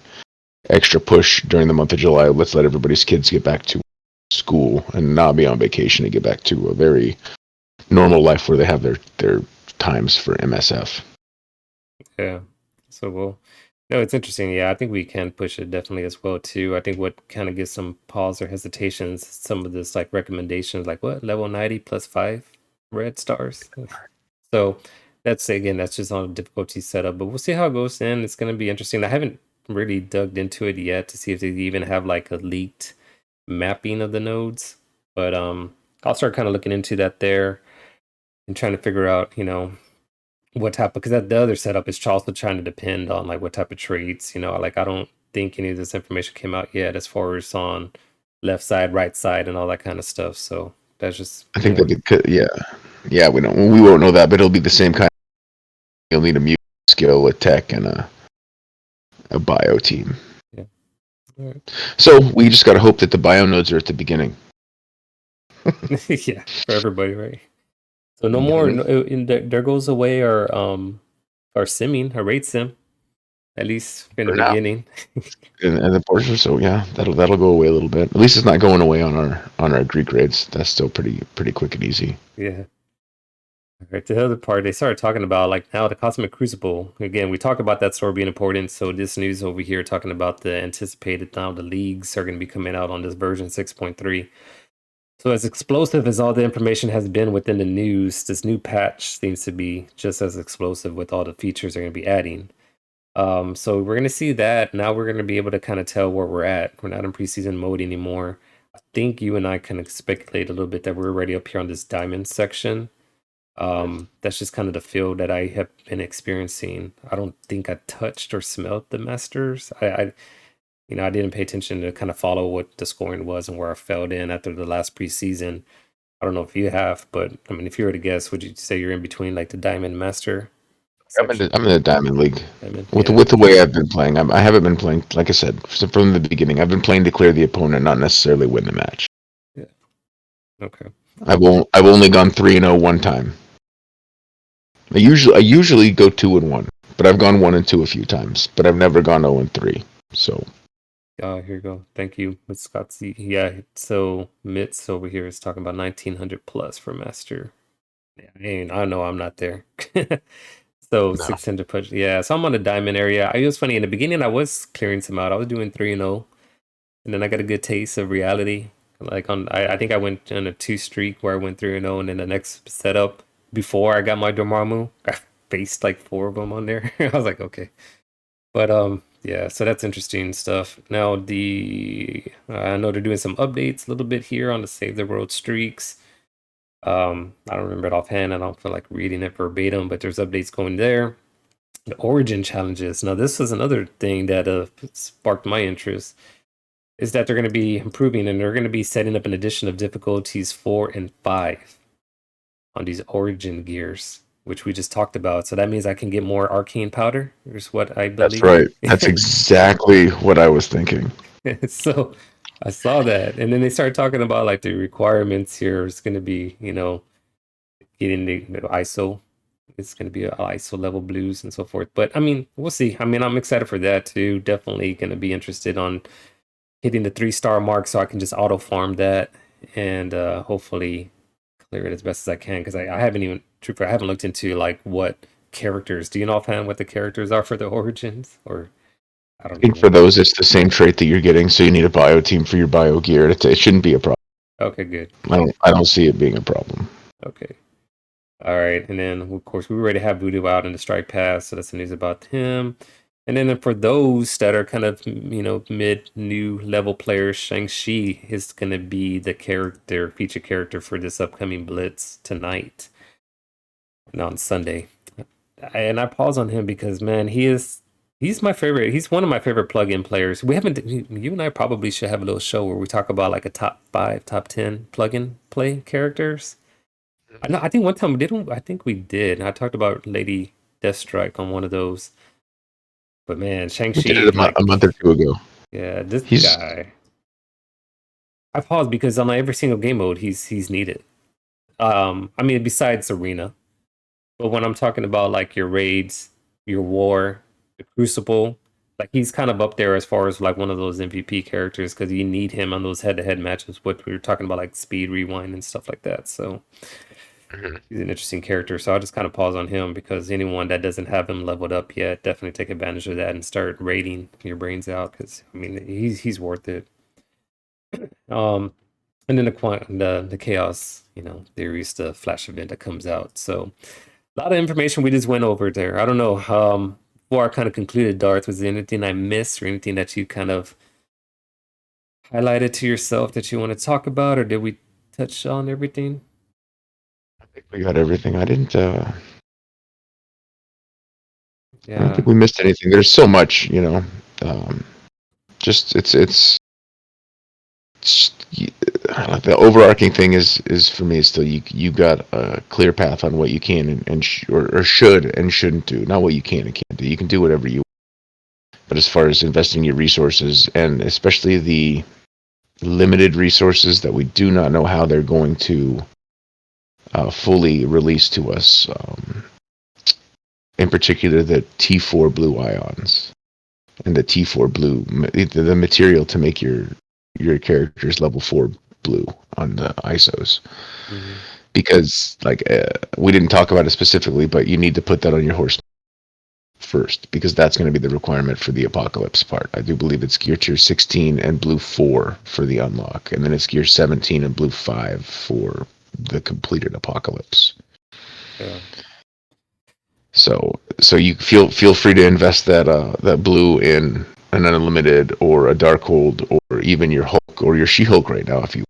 extra push during the month of July. Let's let everybody's kids get back to school and not be on vacation and get back to a very normal life where they have their times for MSF. Yeah. So well, no, it's interesting. Yeah, I think we can push it definitely as well too. I think what kind of gives some pause or hesitations, some of this like recommendations, like what level 90 plus 5 red stars. So that's just on a difficulty setup, but we'll see how it goes in. It's gonna be interesting. I haven't really dug into it yet to see if they even have like a leaked mapping of the nodes, but I'll start kind of looking into that there and trying to figure out, what type, because that the other setup is also trying to depend on like what type of traits, like I don't think any of this information came out yet as far as on left side, right side, and all that kind of stuff. So that's just I think more. that it could, yeah. We won't know that, but it'll be the same kind. You'll need a mute skill, a tech, and a bio team. Yeah. All right. So we just got to hope that the bio nodes are at the beginning. Yeah, for everybody, right? So no more. No, there goes away our simming, our rate sim, at least in the For now. beginning. And the portion, so yeah, that'll go away a little bit. At least it's not going away on our Greek raids. That's still pretty quick and easy. Yeah. All right, the other part they started talking about like now the Cosmic Crucible. Again, we talked about that story being important. So this news over here talking about the anticipated now the leagues are going to be coming out on this version 6.3. So as explosive as all the information has been within the news, this new patch seems to be just as explosive with all the features they're going to be adding. So we're going to see that. Now we're going to be able to kind of tell where we're at. We're not in preseason mode anymore. I think you and I can speculate a little bit that we're already up here on this diamond section. That's just kind of the feel that I have been experiencing. I don't think I touched or smelled the masters. I didn't pay attention to kind of follow what the scoring was and where I fell in after the last preseason. I don't know if you have, but I mean, if you were to guess, would you say you're in between like the diamond master section? I'm in the Diamond League. Diamond, With yeah, the way I've been playing, I haven't been playing, like I said, from the beginning. I've been playing to clear the opponent, not necessarily win the match. yeah, okay, I've only gone 3-0 one time. I usually go 2-1, but I've gone 1-2 a few times. But I've never gone 0-3. So here you go. Thank you, Miss Scott. Yeah, so Mitz over here is talking about 1900 plus for master. Yeah, I know I'm not there. So no. 600 push. Yeah, so I'm on the diamond area. It was funny in the beginning. I was clearing some out. I was doing 3-0, and then I got a good taste of reality. Like I think I went on a 2 streak where I went 3-0, and then the next setup before I got my Dormammu, I faced like 4 of them on there. I was like, okay, but yeah. So that's interesting stuff. Now I know they're doing some updates a little bit here on the Save the World streaks. I don't remember it offhand. I don't feel like reading it verbatim, but there's updates going there. The origin challenges. Now, this was another thing that sparked my interest. Is that they're going to be improving and they're going to be setting up an addition of difficulties 4 and 5 on these origin gears, which we just talked about. So that means I can get more arcane powder. Is what I believe. That's right. That's exactly what I was thinking. So I saw that, and then they started talking about like the requirements here. It's going to be, getting the ISO. It's going to be a ISO level blues and so forth. But I mean, we'll see. I mean, I'm excited for that too. Definitely going to be interested on hitting the 3-star mark so I can just auto farm that and hopefully clear it as best as I can because I haven't even, truthfully, I haven't looked into like what characters. Do you know offhand what the characters are for the origins? Or I I don't think even. for those, it's the same trait that you're getting, so you need a bio team for your bio gear. It shouldn't be a problem. Okay, good. I don't see it being a problem. Okay. All right. And then, of course, we already have Voodoo out in the Strike Pass, so that's the news about him. And then for those that are kind of, mid new level players, Shang-Chi is going to be the feature character for this upcoming Blitz tonight and on Sunday. And I pause on him because, man, he's my favorite. He's one of my favorite plug-in players. We haven't, you and I probably should have a little show where we talk about like a top 5, top 10 plug-in play characters. I know. I think one time we did. I think we did. I talked about Lady Deathstrike on one of those. But man, We did Shang-Chi, it a month or two ago. yeah, this He's guy. I paused because on every single game mode, he's needed. I mean, besides Arena, but when I'm talking about like your raids, your war, the Crucible, like he's kind of up there as far as like one of those MVP characters because you need him on those head-to-head matches. What we were talking about, like speed rewind and stuff like that. So he's an interesting character. So I'll just kind of pause on him because anyone that doesn't have him leveled up yet, definitely take advantage of that and start raiding your brains out because I mean he's worth it. Um, and then the chaos, theories, the flash event that comes out. So a lot of information we just went over there. I don't know. Before I kind of concluded, Darth, was there anything I missed or anything that you kind of highlighted to yourself that you want to talk about, or did we touch on everything? I think we got everything. I don't Yeah. think we missed anything. There's so much, Um, just the overarching thing is for me is still you got a clear path on what you can or should and shouldn't do. Not what you can and can't do. You can do whatever you want. But as far as investing your resources and especially the limited resources that we do not know how they're going to fully release to us, in particular the T4 blue ions and the T4 blue, the material to make your characters level 4 blue on the ISOs. Hmm. Because we didn't talk about it specifically, but you need to put that on your horse first because that's going to be the requirement for the Apocalypse part. I do believe it's gear tier 16 and blue 4 for the unlock, and then it's gear 17 and blue 5 for the completed Apocalypse. Yeah. So you feel free to invest that blue in an unlimited or a Darkhold or even your Hulk or your She-Hulk right now if you.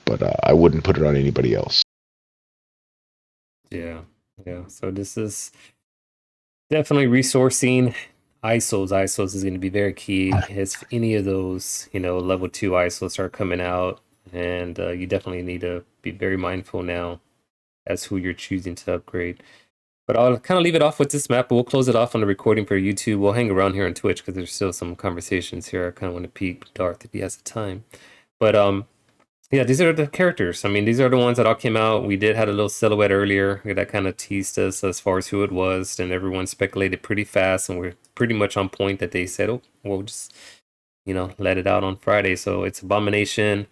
But I wouldn't put it on anybody else. Yeah. Yeah. So this is definitely resourcing ISOs. ISOs is going to be very key. As any of those, level 2 ISOs start coming out, and you definitely need to be very mindful now as who you're choosing to upgrade. But I'll kind of leave it off with this map, but we'll close it off on the recording for YouTube. We'll hang around here on Twitch because there's still some conversations here. I kind of want to peek Darth if he has the time. But yeah, these are the characters. I mean, these are the ones that all came out. We did had a little silhouette earlier that kind of teased us as far as who it was, and everyone speculated pretty fast, and we're pretty much on point that they said, "Oh, we'll just let it out on Friday." So it's Abomination,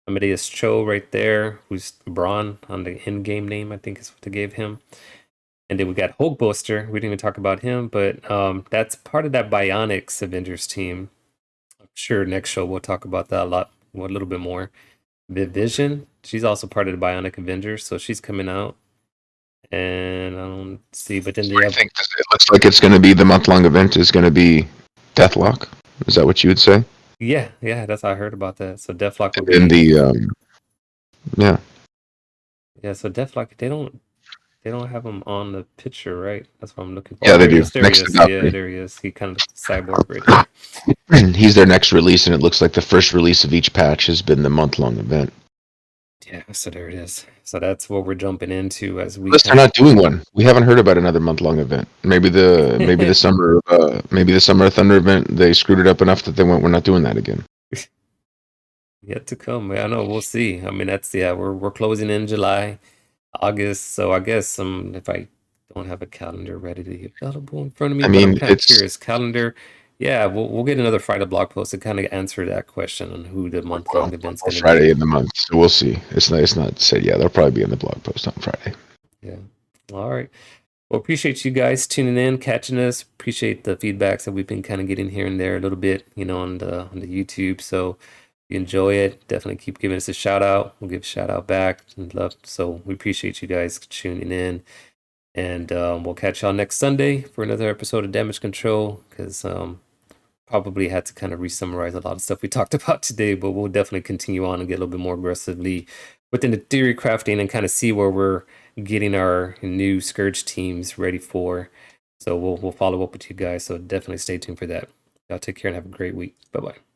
Amadeus Cho right there, who's Braun on the in-game name, I think is what they gave him. And then we got Hulkbuster. We didn't even talk about him, but that's part of that Bionics Avengers team. I'm sure next show we'll talk about that a little bit more. Vision, she's also part of the Bionic Avengers, so she's coming out. And I don't see, but then I think it looks like it's going to be the month-long event is going to be Deathlock. Is that what you would say? yeah, that's how I heard about that. So Deathlock will In be, yeah. yeah. So Deathlock, they don't have him on the picture, right? That's what I'm looking for. Yeah, Oh, they there he do. is. There he Next to is. Yeah, Valkyrie. there he is. He kind of cyborg right there. He's their next release, and it looks like the first release of each patch has been the month-long event. Yeah, so there it is. So that's what we're jumping into as we Unless they're kind of. not doing one. We haven't heard about another month-long event. Maybe the summer Thunder event they screwed it up enough that they went. We're not doing that again. Yet to come. I know. We'll see. I mean, that's yeah. We're closing in July, August. So I guess if I don't have a calendar readily available in front of me, I but I'm mean, kind of it's curious. Calendar. Yeah, we'll get another Friday blog post to kind of answer that question on who the month well, long event's or going to be. Friday in the month, so we'll see. It's not said yet. They'll probably be in the blog post on Friday. Yeah. All right. Well, appreciate you guys tuning in, catching us. Appreciate the feedbacks that we've been kind of getting here and there a little bit, on the YouTube. So if you enjoy it, definitely keep giving us a shout out. We'll give a shout out back and love. So we appreciate you guys tuning in, and we'll catch y'all next Sunday for another episode of Damage Control. Because probably had to kind of re-summarize a lot of stuff we talked about today, but we'll definitely continue on and get a little bit more aggressively within the theory crafting and kind of see where we're getting our new Scourge teams ready for. So we'll follow up with you guys. So definitely stay tuned for that. Y'all take care and have a great week. Bye bye.